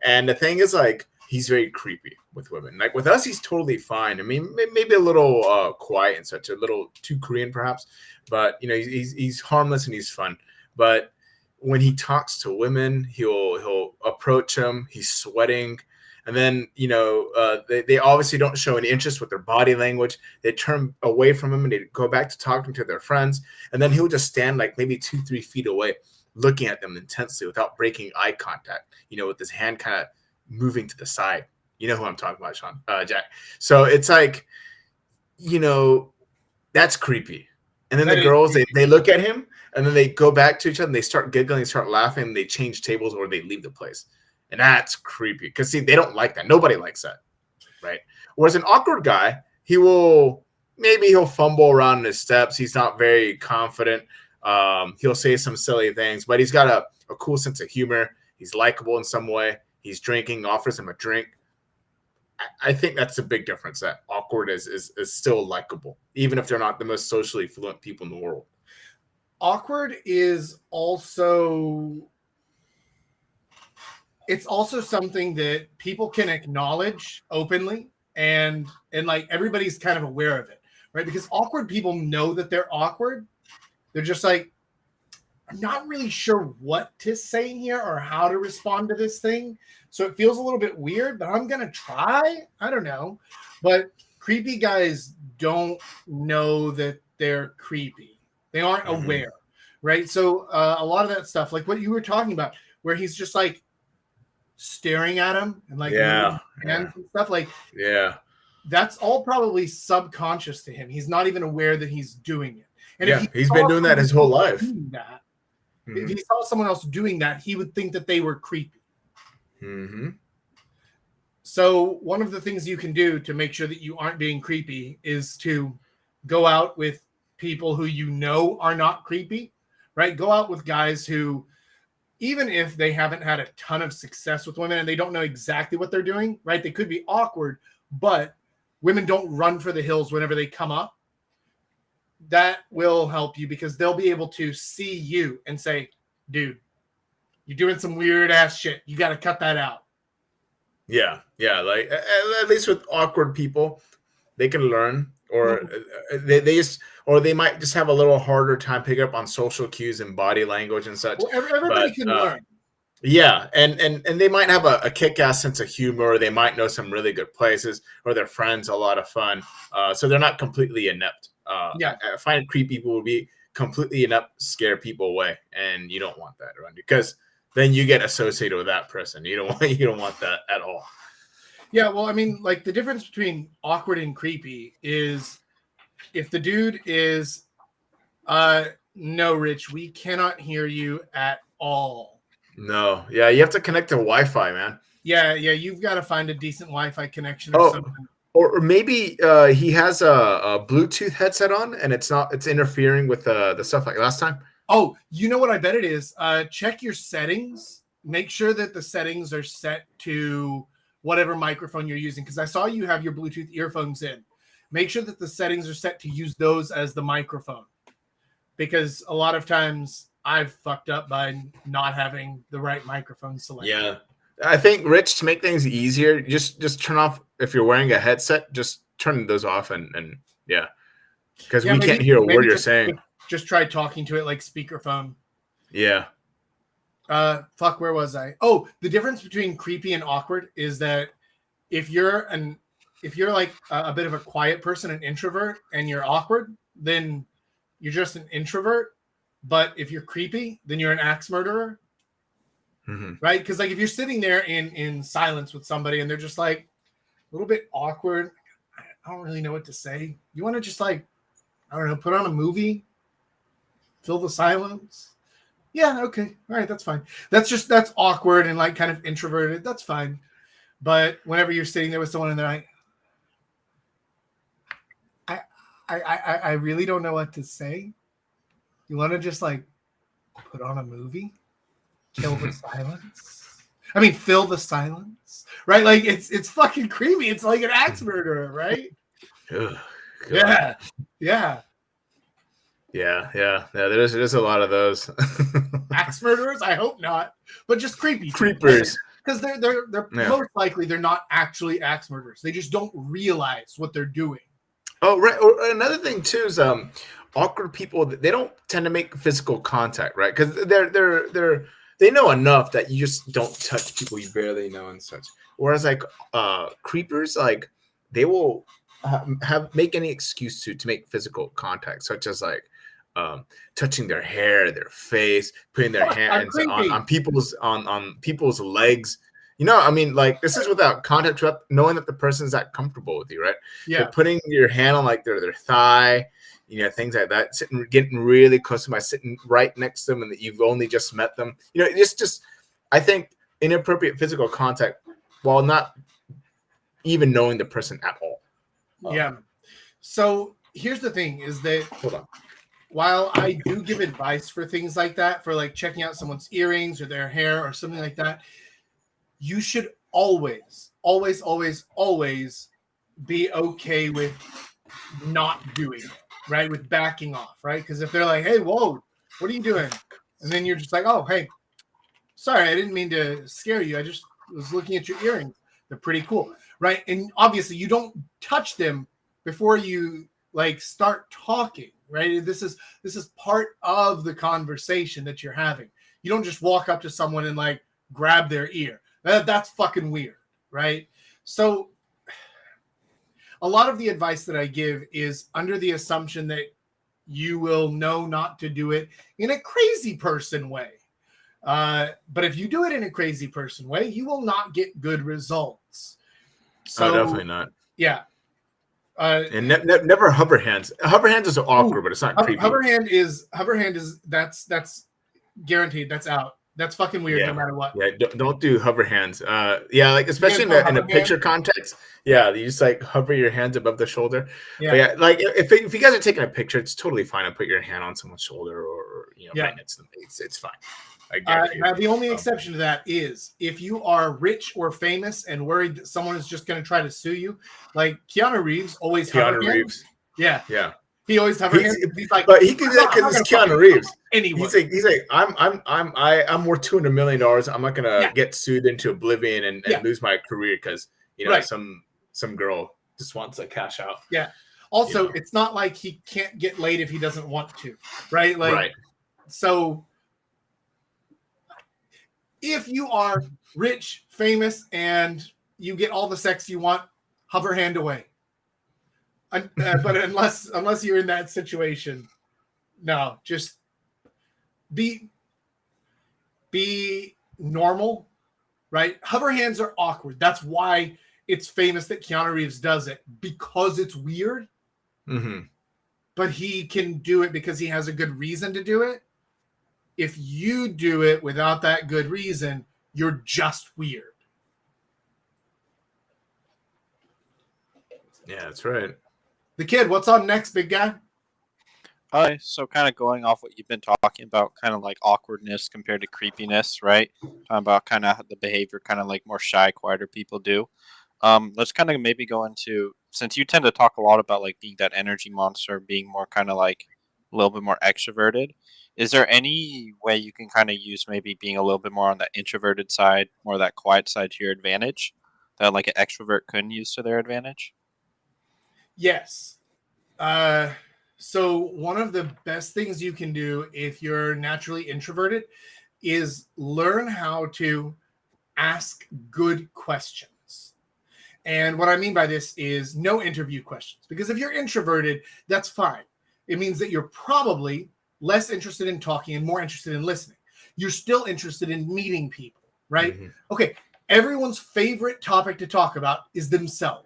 And the thing is, like, he's very creepy with women. Like with us, he's totally fine. I mean, maybe a little quiet and such, a little too Korean perhaps, but you know, he's harmless and he's fun. But when he talks to women, he'll approach them. He's sweating, and then you know they obviously don't show any interest with their body language. They turn away from him and they go back to talking to their friends, and then he'll just stand like maybe 2-3 feet away, looking at them intensely without breaking eye contact. You know, with his hand kind of moving to the side. You know who I'm talking about, Sean, Jack. So it's like, you know, that's creepy. And then the girls, they look at him and then they go back to each other and they start giggling, they start laughing, and they change tables or they leave the place. And that's creepy because, see, they don't like that. Nobody likes that, right? Whereas an awkward guy, he'll fumble around in his steps. He's not very confident. He'll say some silly things, but he's got a cool sense of humor. He's likable in some way. He's drinking, offers him a drink. I think that's a big difference, that awkward is still likable, even if they're not the most socially fluent people in the world. Awkward is also, it's also something that people can acknowledge openly, and like everybody's kind of aware of it, right? Because awkward people know that they're awkward. They're just like, I'm not really sure what to say here or how to respond to this thing. So it feels a little bit weird, but I'm going to try. I don't know. But creepy guys don't know that they're creepy. They aren't aware, right? So a lot of that stuff, like what you were talking about, where he's just like staring at him and like hands and stuff, like that's all probably subconscious to him. He's not even aware that he's doing it. And if he's been doing that his whole life. If he saw someone else doing that, he would think that they were creepy. So one of the things you can do to make sure that you aren't being creepy is to go out with people who you know are not creepy, right? Go out with guys who, even if they haven't had a ton of success with women and they don't know exactly what they're doing, right? They could be awkward, but women don't run for the hills whenever they come up. That will help you because they'll be able to see you and say, dude, you're doing some weird ass shit. You got to cut that out. Yeah. Like at least with awkward people, they can learn, or they might just have a little harder time picking up on social cues and body language and such. Well, everybody can learn. Yeah, and they might have a kick-ass sense of humor, or they might know some really good places, or their friends a lot of fun. So they're not completely inept. I find creepy people will be completely inept, scare people away, and you don't want that around you because then you get associated with that person. You don't want that at all. Yeah, well, I mean, like the difference between awkward and creepy is if the dude is, no, Rich, we cannot hear you at all. No, yeah, you have to connect to Wi-Fi, man. Yeah, you've got to find a decent Wi-Fi connection or something. Or maybe he has a Bluetooth headset on, and it's interfering with the stuff like last time. Oh, you know what I bet it is? Check your settings. Make sure that the settings are set to whatever microphone you're using, because I saw you have your Bluetooth earphones in. Make sure that the settings are set to use those as the microphone, because a lot of times I've fucked up by not having the right microphone selected. Yeah. I think, Rich, to make things easier, just turn off, if you're wearing a headset, just turn those off and because we can't hear a word you're saying. Just try talking to it like speakerphone. Yeah. Where was I? Oh, the difference between creepy and awkward is that if you're like a bit of a quiet person, an introvert, and you're awkward, then you're just an introvert. But if you're creepy, then you're an axe murderer. Right? Because like if you're sitting there in silence with somebody and they're just like a little bit awkward, I don't really know what to say. You want to just like, I don't know, put on a movie, fill the silence. Yeah, okay. All right, that's fine. That's awkward and like kind of introverted. That's fine. But whenever you're sitting there with someone and they're like, I really don't know what to say. You want to just like put on a movie? Kill the silence. I mean, fill the silence, right? Like it's fucking creepy. It's like an axe murderer, right? Yeah. There's a lot of those. Axe murderers? I hope not, but just creepy creepers. because they're Yeah. most likely they're not actually axe murderers. They just don't realize what they're doing. Oh, right. Or another thing too is awkward people. They don't tend to make physical contact, right? Because they know enough that you just don't touch people you barely know and such. Whereas like creepers, like they will have make any excuse to make physical contact, such as like touching their hair, their face, putting their hands on people's legs. You know, I mean, like this is without context, without knowing that the person's that comfortable with you, right? Yeah. So putting your hand on like their thigh, you know, things like that. Getting really close to by sitting right next to them, and that you've only just met them. You know, it's just I think inappropriate physical contact while not even knowing the person at all. Yeah. So here's the thing: is that Hold on. while I do give advice for things like that, for like checking out someone's earrings or their hair or something like that, you should always be okay with not doing it, right? With backing off, right? Because if they're like, hey, whoa, what are you doing? And then you're just like, oh, hey, sorry, I didn't mean to scare you. I just was looking at your earrings. They're pretty cool, right? And obviously you don't touch them before you like start talking, right? This is part of the conversation that you're having. You don't just walk up to someone and like grab their ear. That's fucking weird, right? So a lot of the advice that I give is under the assumption that you will know not to do it in a crazy person way. But if you do it in a crazy person way, you will not get good results. So definitely not. Yeah. And never hover hands. Hover hands is awkward, but it's not creepy. Hover hand is that's guaranteed. That's out. That's fucking weird no matter what. Yeah, don't do hover hands. Yeah, like especially in a picture context. Yeah, you just like hover your hands above the shoulder. Yeah, but yeah, like if you guys are taking a picture, it's totally fine to put your hand on someone's shoulder or right next to them. It's fine. Now, the only exception to that is if you are rich or famous and worried that someone is just going to try to sue you, like Keanu Reeves always hover hands. Yeah. He always hover hands. He's like, but he can because it's Keanu Reeves. Anyway, he's like, I'm worth $200 million. I'm not gonna get sued into oblivion and lose my career because some girl just wants to cash out. Yeah. Also, it's not like he can't get laid if he doesn't want to, right? Like, so if you are rich, famous, and you get all the sex you want, hover hand away. But unless you're in that situation, no, just be normal, right? Hover hands are awkward. That's why it's famous that Keanu Reeves does it, because it's weird. Mm-hmm. But he can do it because he has a good reason to do it. If you do it without that good reason, you're just weird. Yeah, that's right. The Kid, what's on next, big guy? So kind of going off what you've been talking about, kind of like awkwardness compared to creepiness, right? Talking about kind of the behavior, kind of like more shy, quieter people do. Let's kind of maybe go into, since you tend to talk a lot about like being that energy monster, being more kind of like a little bit more extroverted. Is there any way you can kind of use maybe being a little bit more on the introverted side, more that quiet side to your advantage, that like an extrovert couldn't use to their advantage? Yes. So one of the best things you can do if you're naturally introverted is learn how to ask good questions. And what I mean by this is no interview questions. Because if you're introverted, that's fine. It means that you're probably less interested in talking and more interested in listening. You're still interested in meeting people, right? Mm-hmm. Okay, everyone's favorite topic to talk about is themselves.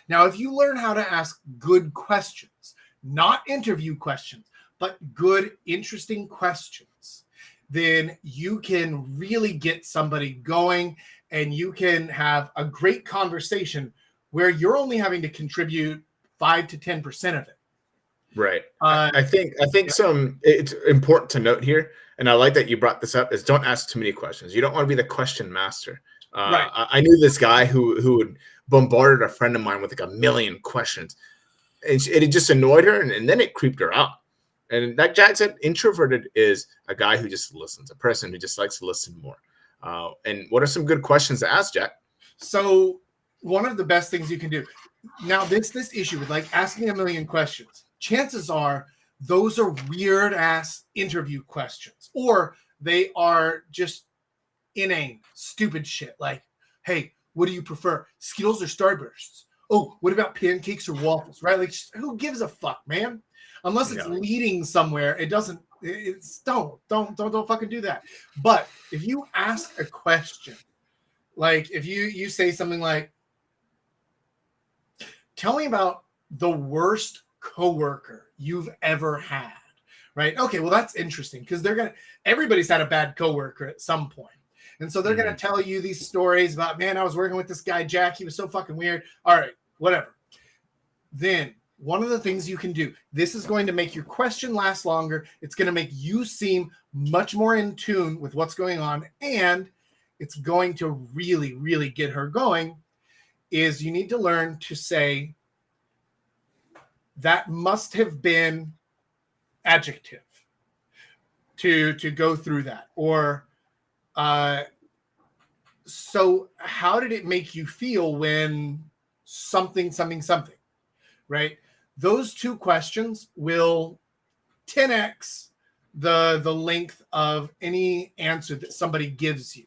Now, if you learn how to ask good questions, not interview questions, but good, interesting questions, then you can really get somebody going and you can have a great conversation where you're only having to contribute 5 to 10% of it. Right. I think it's important to note here, and I like that you brought this up, is don't ask too many questions. You don't want to be the question master. Right. I knew this guy who would bombarded a friend of mine with like 1 million questions. And it just annoyed her, and then it creeped her out. And that Jack said, introverted is a guy who just listens, a person who just likes to listen more. And what are some good questions to ask, Jack? So one of the best things you can do now, this issue with like asking a million questions, chances are those are weird ass interview questions, or they are just inane, stupid shit. Like, hey, what do you prefer, Skittles or Starbursts? Oh, what about pancakes or waffles? Right? Like, who gives a fuck, man? Unless it's leading somewhere, it doesn't. It's don't fucking do that. But if you ask a question, like if you say something like, tell me about the worst coworker you've ever had, right? Okay, well that's interesting because everybody's had a bad coworker at some point. And so they're going to tell you these stories about, man, I was working with this guy, Jack. He was so fucking weird. All right, whatever. Then one of the things you can do, this is going to make your question last longer. It's going to make you seem much more in tune with what's going on. And it's going to really, really get her going, is you need to learn to say, that must have been adjective to go through that. Or, so how did it make you feel when something, right? Those two questions will 10x the length of any answer that somebody gives you,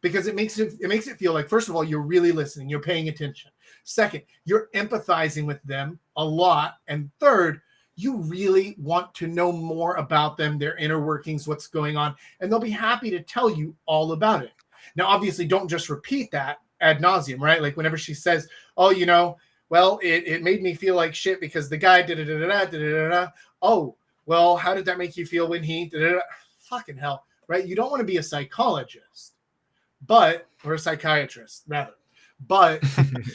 because it makes it feel like, first of all, you're really listening, you're paying attention. Second, you're empathizing with them a lot. And third, you really want to know more about them, their inner workings, what's going on, and they'll be happy to tell you all about it. Now, obviously, don't just repeat that ad nauseum, right? Like whenever she says, oh, well, it made me feel like shit because the guy da-da-da-da-da-da-da-da. Oh, well, how did that make you feel when he da-da-da-da? Fucking hell, right? You don't want to be a psychologist, or a psychiatrist, rather. But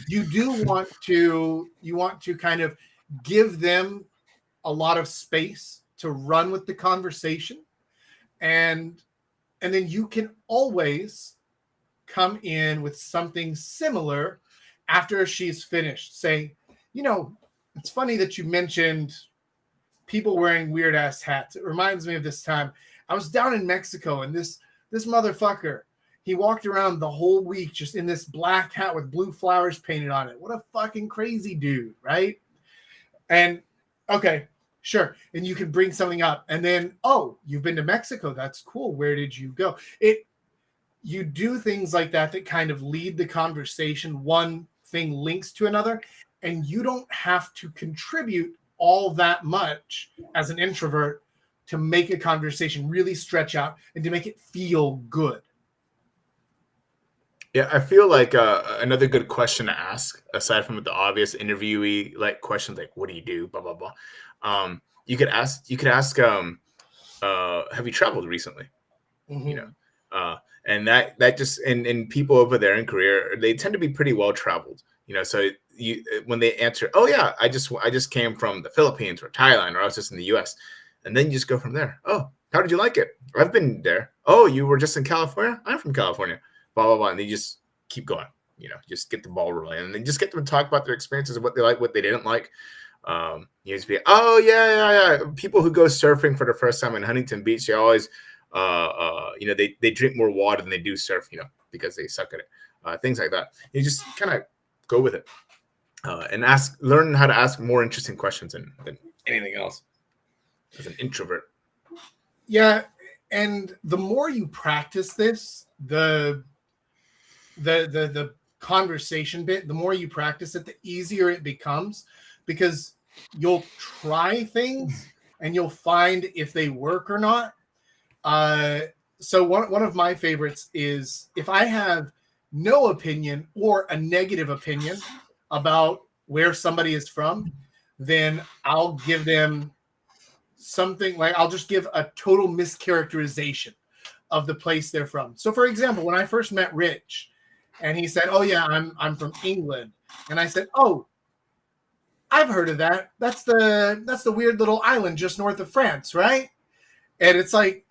you do want to kind of give them a lot of space to run with the conversation. And then you can always come in with something similar after she's finished. Say, it's funny that you mentioned people wearing weird ass hats. It reminds me of this time I was down in Mexico, and this motherfucker, he walked around the whole week just in this black hat with blue flowers painted on it. What a fucking crazy dude, right? And okay, sure. And you can bring something up. And then, oh, you've been to Mexico. That's cool. Where did you go? You do things like that kind of lead the conversation. One thing links to another, and you don't have to contribute all that much as an introvert to make a conversation really stretch out and to make it feel good. Yeah, I feel like another good question to ask, aside from the obvious interviewee like questions like "What do you do?" blah blah blah. You could ask, "Have you traveled recently?" Mm-hmm. And that just and people over there in Korea, they tend to be pretty well traveled. So when they answer, "Oh yeah, I just came from the Philippines or Thailand, or I was just in the U.S." and then you just go from there. "Oh, how did you like it?" "I've been there." "Oh, you were just in California?" "I'm from California." Blah blah blah, and they just keep going. Just get the ball rolling, and then just get them to talk about their experiences of what they like, what they didn't like. Just be, "Oh yeah. People who go surfing for the first time in Huntington Beach, they always, they drink more water than they do surf, because they suck at it. Things like that. You just kind of go with it, and learn how to ask more interesting questions than anything else as an introvert. Yeah, and the more you practice this, the conversation bit, the more you practice it, the easier it becomes, because you'll try things and you'll find if they work or not. So one of my favorites is, if I have no opinion or a negative opinion about where somebody is from, then I'll give them something like, I'll just give a total mischaracterization of the place they're from. So for example, when I first met Rich, and he said, "Oh yeah, I'm from England," and I said, "Oh, I've heard of that. That's the weird little island just north of France, right?" And it's like,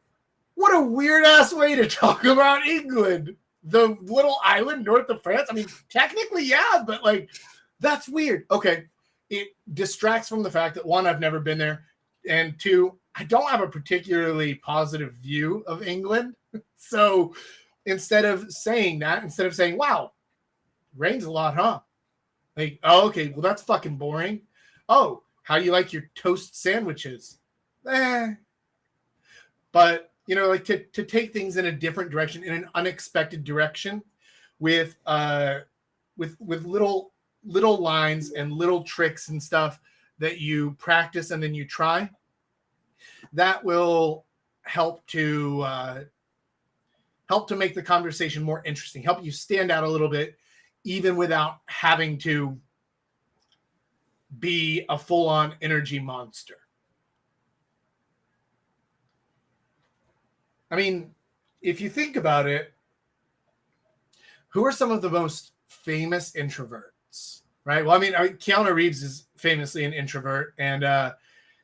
what a weird ass way to talk about England. The little island north of France. I mean, technically, yeah, but like, that's weird. Okay. It distracts from the fact that, one, I've never been there, and two, I don't have a particularly positive view of England. So instead of saying, wow, rain's a lot, huh? Like, oh, okay, well, that's fucking boring. Oh, how do you like your toast sandwiches? But, you know, like to take things in a different direction, in an unexpected direction, with little lines and little tricks and stuff that you practice and then you try, that will help to make the conversation more interesting, help you stand out a little bit, even without having to be a full-on energy monster. I mean, if you think about it, who are some of the most famous introverts, right? Well, I mean, Keanu Reeves is famously an introvert, and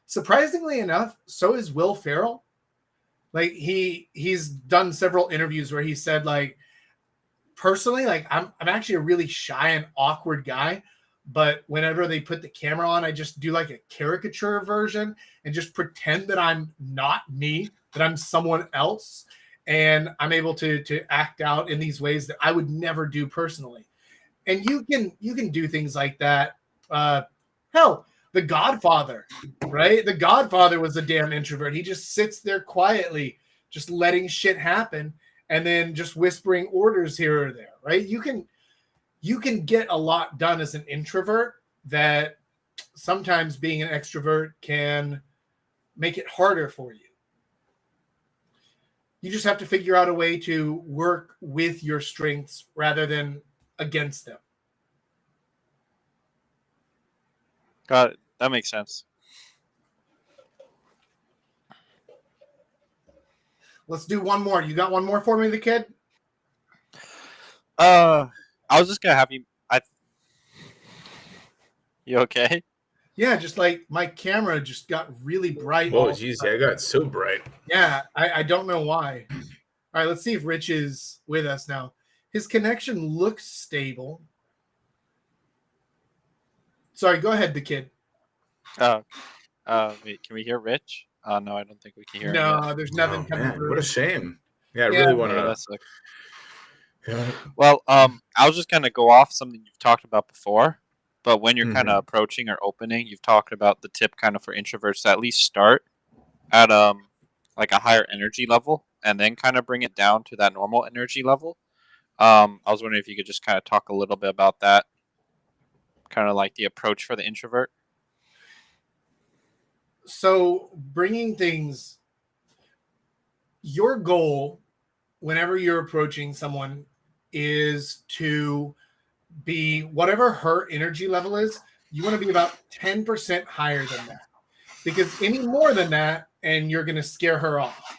surprisingly enough, so is Will Ferrell. Like he's done several interviews where he said, like, personally, like I'm actually a really shy and awkward guy, but whenever they put the camera on, I just do like a caricature version and just pretend that I'm not me, that I'm someone else, and I'm able to act out in these ways that I would never do personally. And you can do things like that. Hell, The Godfather, right? The Godfather was a damn introvert. He just sits there quietly, just letting shit happen, and then just whispering orders here or there, right? You can get a lot done as an introvert that sometimes being an extrovert can make it harder for you. You just have to figure out a way to work with your strengths rather than against them. Got it. That makes sense. Let's do one more. You got one more for me, the kid? I was just gonna have you. You okay? Yeah, just like my camera just got really bright. Oh, geez, I got so bright. Yeah, I don't know why. All right, let's see if Rich is with us now. His connection looks stable. Sorry, go ahead, the kid. Wait, can we hear Rich? No, I don't think we can hear him No, yet. there's nothing coming through. What a shame. Yeah, I Yeah, really want Yeah, to. that's well, I was just gonna go off something you've talked about before, but when you're kind of approaching or opening, you've talked about the tip kind of for introverts to at least start at like a higher energy level and then kind of bring it down to that normal energy level. I was wondering if you could just kind of talk a little bit about that, kind of like the approach for the introvert. So bringing things, your goal whenever you're approaching someone is to be whatever her energy level is. You want to be about 10% higher than that, because any more than that and you're going to scare her off.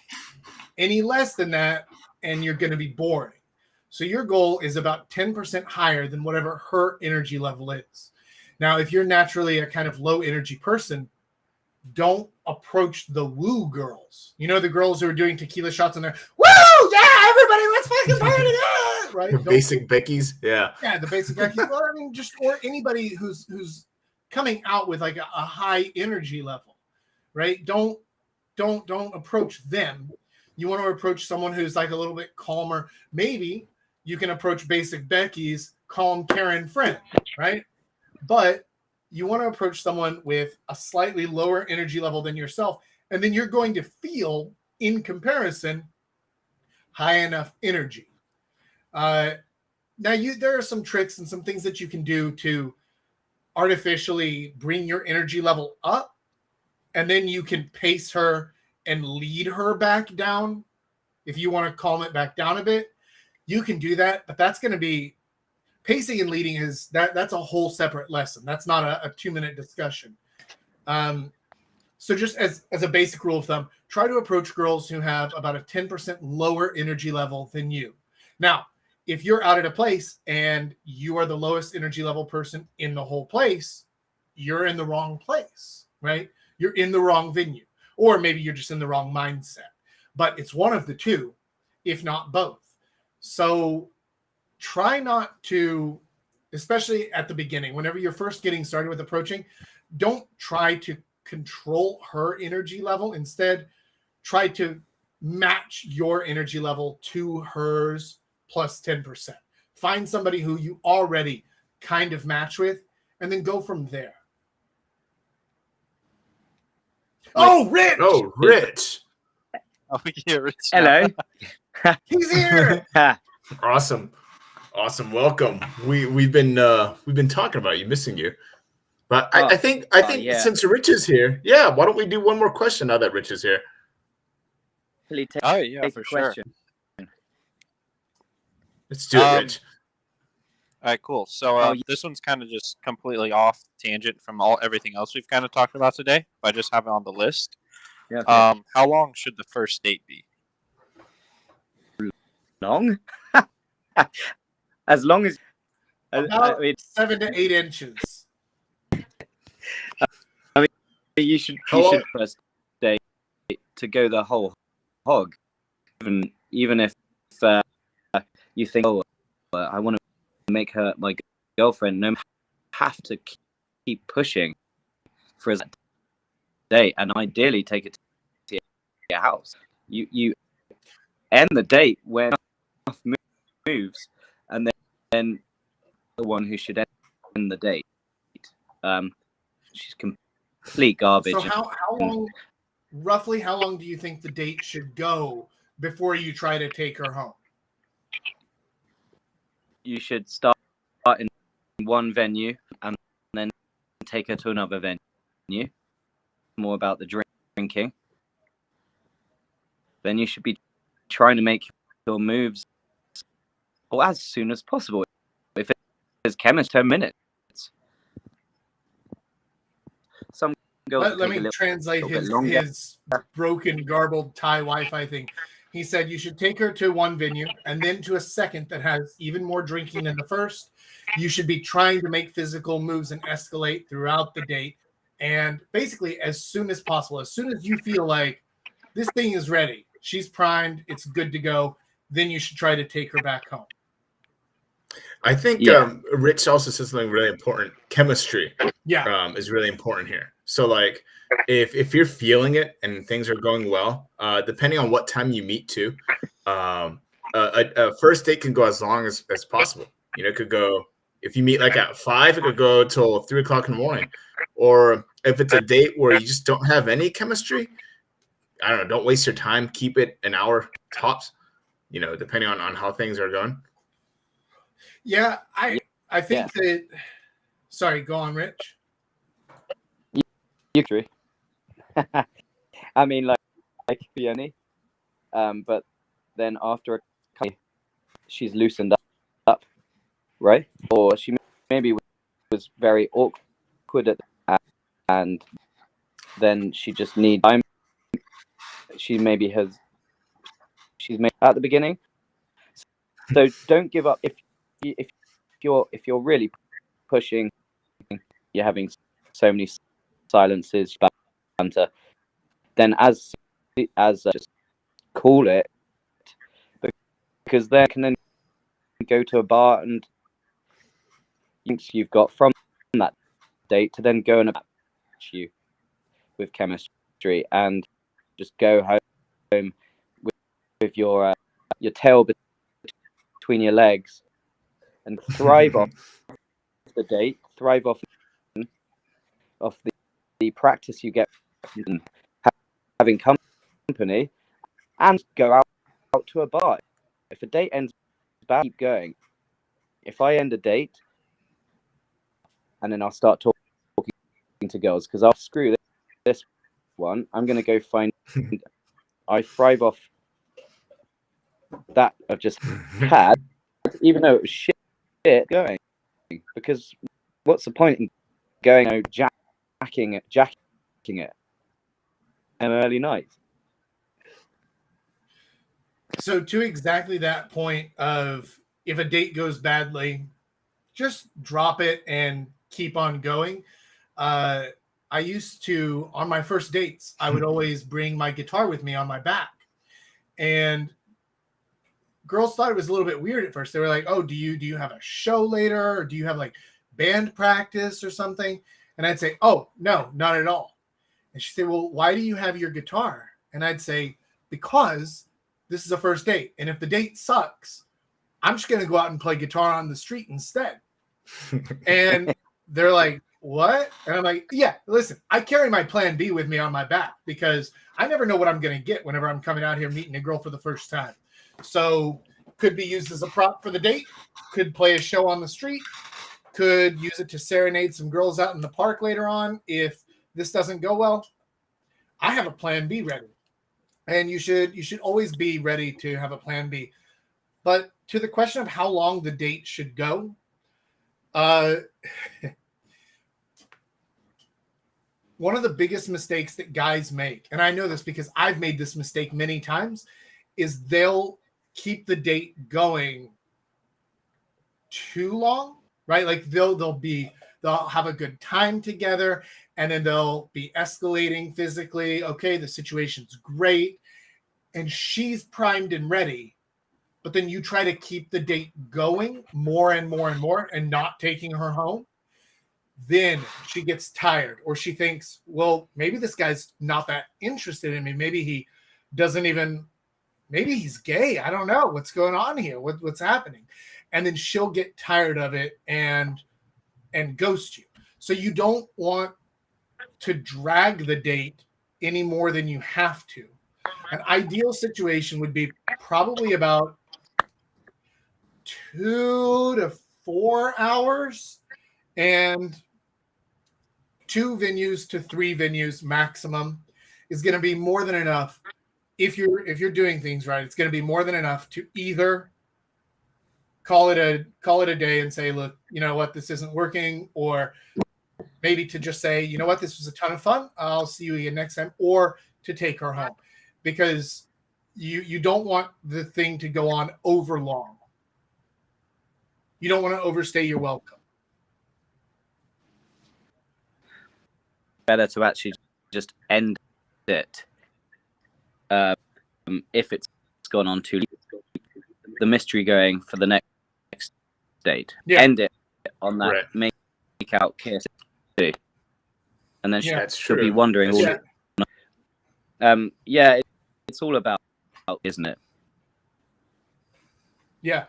Any less than that and you're going to be boring. So your goal is about 10% higher than whatever her energy level is. Now, if you're naturally a kind of low energy person, don't approach the woo girls. You know, the girls who are doing tequila shots in there. Woo! Yeah, everybody, let's fucking party! Right? Basic Becky's. Yeah. Yeah, the basic Becky's. Well, I mean, just or anybody who's coming out with like a high energy level, right? Don't approach them. You want to approach someone who's like a little bit calmer. Maybe you can approach basic Becky's calm Karen friend, right? But you want to approach someone with a slightly lower energy level than yourself, and then you're going to feel, in comparison, high enough energy. Now, there are some tricks and some things that you can do to artificially bring your energy level up, and then you can pace her and lead her back down. If you want to calm it back down a bit, you can do that, but that's going to be pacing and leading is that's a whole separate lesson. That's not a 2-minute discussion. So just as a basic rule of thumb, try to approach girls who have about a 10% lower energy level than you. Now, if you're out at a place and you are the lowest energy level person in the whole place, you're in the wrong place, right? You're in the wrong venue, or maybe you're just in the wrong mindset. But it's one of the two, if not both. So try not to, especially at the beginning, whenever you're first getting started with approaching, don't try to control her energy level. Instead, try to match your energy level to hers plus 10%. Find somebody who you already kind of match with, and then go from there. Oh, Rich! Oh, Rich. Oh, yeah, Rich. Hello. He's here! Awesome. Welcome. We've been talking about you, missing you. But I think yeah. since Rich is here, yeah, why don't we do one more question now that Rich is here? Oh, yeah, for sure. Let's do it, Rich. All right, cool. So this one's kind of just completely off tangent from everything else we've kind of talked about today. But I just have it on the list. Yeah, okay. How long should the first date be? Long? As long as About 7 to 8 inches. you should first date to go the whole hog, even if you think, oh, I want to make her my girlfriend. No, have to keep pushing for a date, and ideally take it to your house. You end the date when enough moves, and then the one who should end the date. She's complete garbage. So how long, roughly, how long do you think the date should go before you try to take her home? You should start in one venue and then take her to another venue. More about the drinking. Then you should be trying to make your moves as soon as possible. If it's chemist, 10 minutes. Some girls Let me translate his broken, garbled Thai Wi-Fi thing. He said you should take her to one venue and then to a second that has even more drinking than the first. You should be trying to make physical moves and escalate throughout the date. And basically, as soon as possible, as soon as you feel like this thing is ready, she's primed, it's good to go, then you should try to take her back home. I think Rich also says something really important. Chemistry is really important here. So like if you're feeling it and things are going well, depending on what time you meet too, a first date can go as long as possible. You know, it could go, if you meet like at 5, it could go till 3 o'clock in the morning. Or if it's a date where you just don't have any chemistry, I don't know, don't waste your time. Keep it an hour tops, you know, depending on how things are going. Yeah, I think that. Sorry, go on, Rich. You agree? I mean, like Fiona, but then after a couple, she's loosened up, right? Or she maybe was very awkward and then she just needs time. She's made at the beginning, so don't give up. If you're really pushing, you're having so many silences, banter, then as just call it, because they can then go to a bar and you've got from that date to then go and match you with chemistry and just go home with your tail between your legs and thrive off the date, thrive off the practice you get from having company, and go out to a bar. If a date ends bad, keep going. If I end a date and then I'll start talking to girls because I'll screw this one, I'm going to go find. I thrive off that I've just had, even though it was shit going. Because what's the point in going, jacking it an early night? So to exactly that point of if a date goes badly, just drop it and keep on going. I used to, on my first dates, I would always bring my guitar with me on my back. And girls thought it was a little bit weird at first. They were like, oh, do you have a show later? Or do you have like band practice or something? And I'd say, oh, no, not at all. And she'd say, well, why do you have your guitar? And I'd say, because this is a first date. And if the date sucks, I'm just going to go out and play guitar on the street instead. And they're like, what? And I'm like, yeah, listen, I carry my plan B with me on my back because I never know what I'm going to get whenever I'm coming out here meeting a girl for the first time. So could be used as a prop for the date, could play a show on the street, could use it to serenade some girls out in the park later on. If this doesn't go well, I have a plan B ready. And you should always be ready to have a plan B. But to the question of how long the date should go, one of the biggest mistakes that guys make, and I know this because I've made this mistake many times, is they'll keep the date going too long, right? Like they'll have a good time together, and then they'll be escalating physically. Okay, the situation's great, and she's primed and ready, but then you try to keep the date going more and more and more and not taking her home. Then she gets tired, or she thinks, well, maybe this guy's not that interested in me. Maybe he doesn't even, maybe he's gay. I don't know what's going on here. What's happening? And then she'll get tired of it and ghost you. So you don't want to drag the date any more than you have to. An ideal situation would be probably about 2 to 4 hours and 2 venues to 3 venues maximum is going to be more than enough. If you're doing things right, it's going to be more than enough to either call it a day and say, look, you know what, this isn't working, or maybe to just say, you know what, this was a ton of fun, I'll see you again next time, or to take her home, because you don't want the thing to go on over long. You don't want to overstay your welcome. Better to actually just end it if it's gone on too long. The mystery going for the next date. Yeah. End it on that make out kiss, and then she'll be wondering. It's all about, isn't it? Yeah.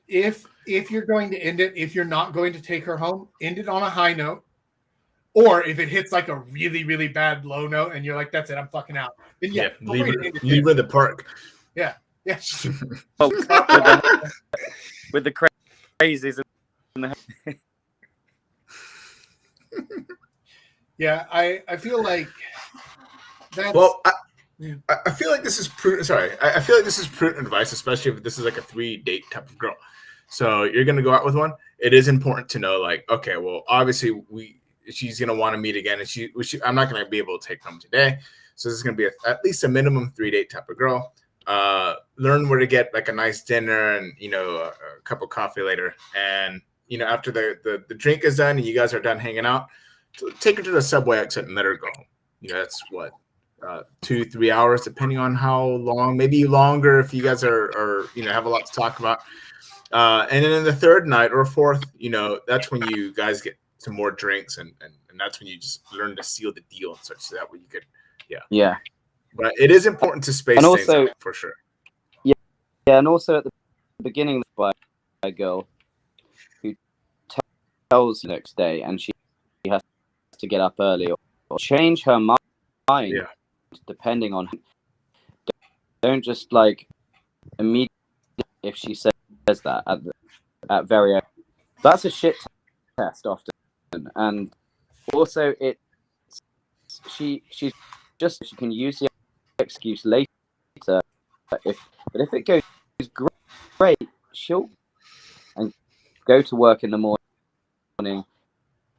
If you're going to end it, if you're not going to take her home, end it on a high note. Or if it hits like a really, really bad low note and you're like, that's it, I'm fucking out. Then leave her in the park. Yeah. Yeah. with the crazies in the Yeah, I feel like that's I feel like this is prudent. Sorry, I feel like this is prudent advice, especially if this is like a 3-date type of girl. So you're gonna go out with one. It is important to know, like, okay, well, obviously she's gonna want to meet again, and I'm not gonna be able to take home today. So this is gonna be at least a minimum 3-date type of girl. Learn where to get like a nice dinner and a cup of coffee later, and after the drink is done and you guys are done hanging out, take her to the subway exit and let her go home. That's what. 2-3 hours, depending on how long, maybe longer if you guys are have a lot to talk about. And then in the third night or fourth, that's when you guys get some more drinks, and that's when you just learn to seal the deal and such, so that way you could, yeah. But it is important to space and things also, out, for sure. Yeah, and also at the beginning by a girl who tells the next day, and she has to get up early or change her mind. Yeah. Depending on, don't just like immediately if she says that at very, that's a shit test often, and also she can use the excuse later, but if it goes great, she'll and go to work in the morning,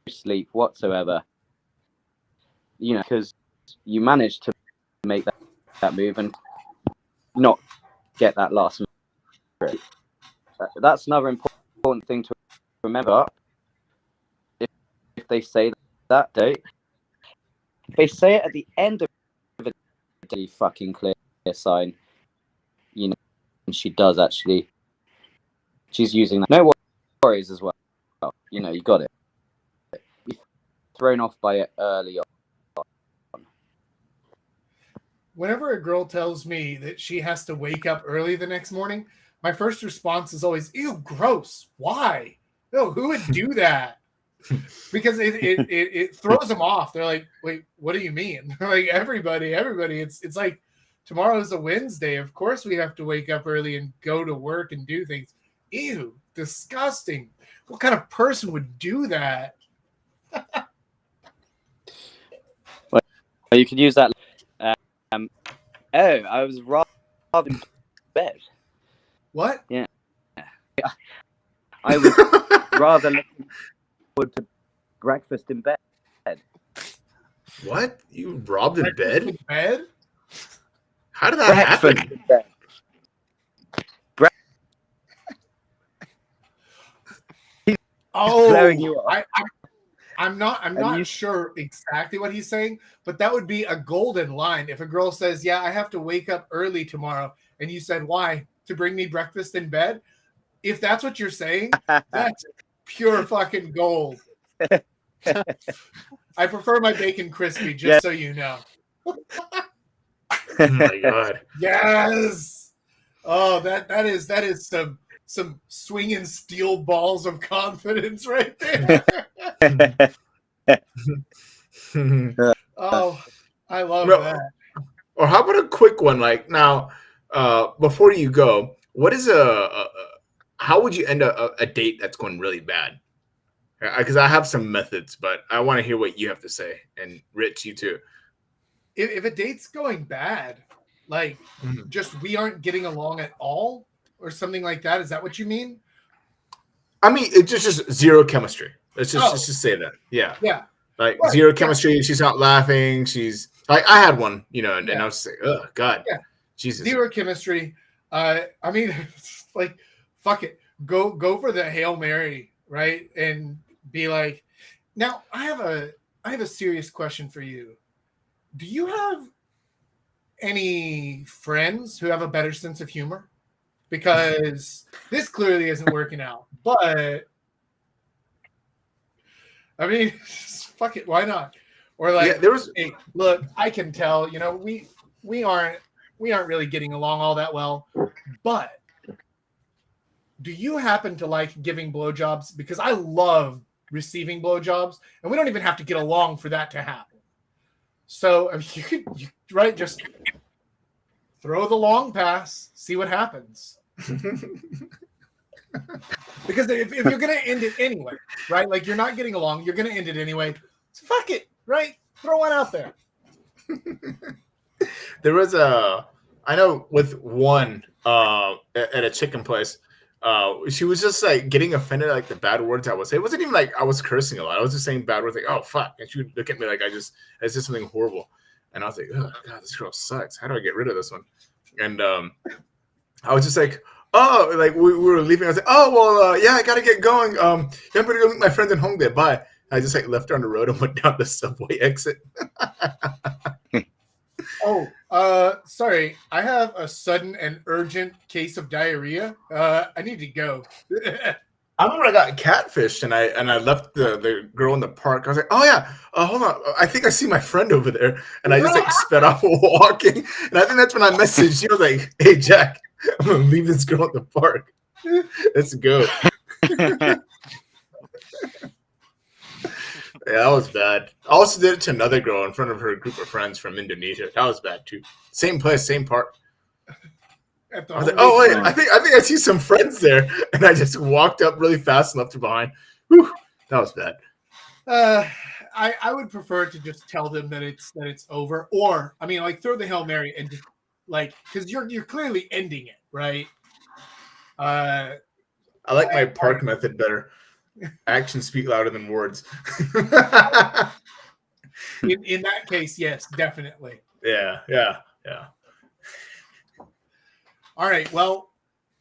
sleep whatsoever, because you managed to make that move and not get that last minute. That's another important thing to remember. If they say that date, if they say it at the end of the day, fucking clear sign, and she does actually, she's using that. No worries as well. You got it. You're thrown off by it early on. whenever a girl tells me that she has to wake up early the next morning, my first response is always, ew, gross. Why? No, who would do that? Because it throws them off. They're like, wait, what do you mean? Like everybody, it's like tomorrow's a Wednesday. Of course we have to wake up early and go to work and do things. Ew, disgusting. What kind of person would do that? Well, you could use that. I was rather in bed. What? Yeah. I was rather looking forward to breakfast in bed. What? You robbed in bed? In bed? How did that Breakfast happen? in bed. Oh, Blowing you off. I'm not sure exactly what he's saying, but that would be a golden line. If a girl says, yeah, I have to wake up early tomorrow, and you said, why? To bring me breakfast in bed? If that's what you're saying, that's pure fucking gold. I prefer my bacon crispy, just so you know. Oh my god. Yes. Oh, that is some swinging steel balls of confidence right there. Oh, I love that. Or how about a quick one? Like now, before you go, what is how would you end a date that's going really bad? Because I have some methods, but I want to hear what you have to say. And Rich, you too. If a date's going bad, like just we aren't getting along at all or something like that, is that what you mean? I mean, it's just zero chemistry. Let's just say that. Yeah. Yeah. Like zero chemistry. She's not laughing. She's like, I had one, and I was just like, oh God. Yeah. Jesus. Zero chemistry. I mean, like, fuck it. Go for the Hail Mary, right? And be like, now I have a serious question for you. Do you have any friends who have a better sense of humor? Because this clearly isn't working out. But I mean, fuck it, why not? Or like, hey, look, I can tell, we aren't really getting along all that well. But do you happen to like giving blowjobs? Because I love receiving blowjobs, and we don't even have to get along for that to happen. So I mean, just throw the long pass, see what happens. Because if you're going to end it anyway, right? Like you're not getting along, you're going to end it anyway. So fuck it, right? Throw one out there. There was I know with one at a chicken place, she was just like getting offended at like the bad words I would say. It wasn't even like I was cursing a lot. I was just saying bad words like, oh fuck. And she would look at me like I said something horrible. And I was like, oh God, this girl sucks. How do I get rid of this one? And I was just like, oh, like we were leaving. I was like, oh well, yeah, I gotta get going. I'm gonna go meet my friends in Hongdae. Bye. I just like left her on the road and went down the subway exit. Oh, sorry. I have a sudden and urgent case of diarrhea. I need to go. I remember I got catfished and I left the girl in the park. I was like, oh yeah, hold on. I think I see my friend over there. And I just like sped off walking. And I think that's when I messaged. She was like, hey Jack, I'm gonna leave this girl at the park. Let's go. Yeah, that was bad. I also did it to another girl in front of her group of friends from Indonesia. That was bad too. Same place, same park. I was like, oh wait, I think I see some friends there, and I just walked up really fast and left her behind. Whew, that was bad. I would prefer to just tell them that it's over, or I mean, like throw the Hail Mary and just like because you're clearly ending it, right? I like my park method better. Actions speak louder than words. in that case, yes, definitely. Yeah. All right. Well,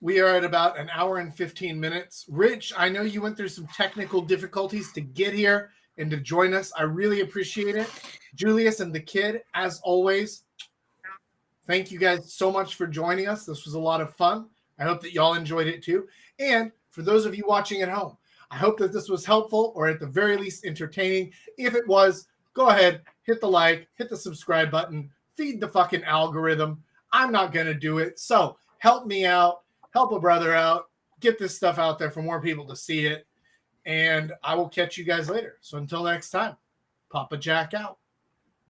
we are at about an hour and 15 minutes. Rich, I know you went through some technical difficulties to get here and to join us. I really appreciate it. Julius and the kid, as always, thank you guys so much for joining us. This was a lot of fun. I hope that y'all enjoyed it too. And for those of you watching at home, I hope that this was helpful or at the very least entertaining. If it was, go ahead, hit the like, hit the subscribe button, feed the fucking algorithm. I'm not going to do it. So help me out, help a brother out, get this stuff out there for more people to see it. And I will catch you guys later. So until next time, Papa Jack out.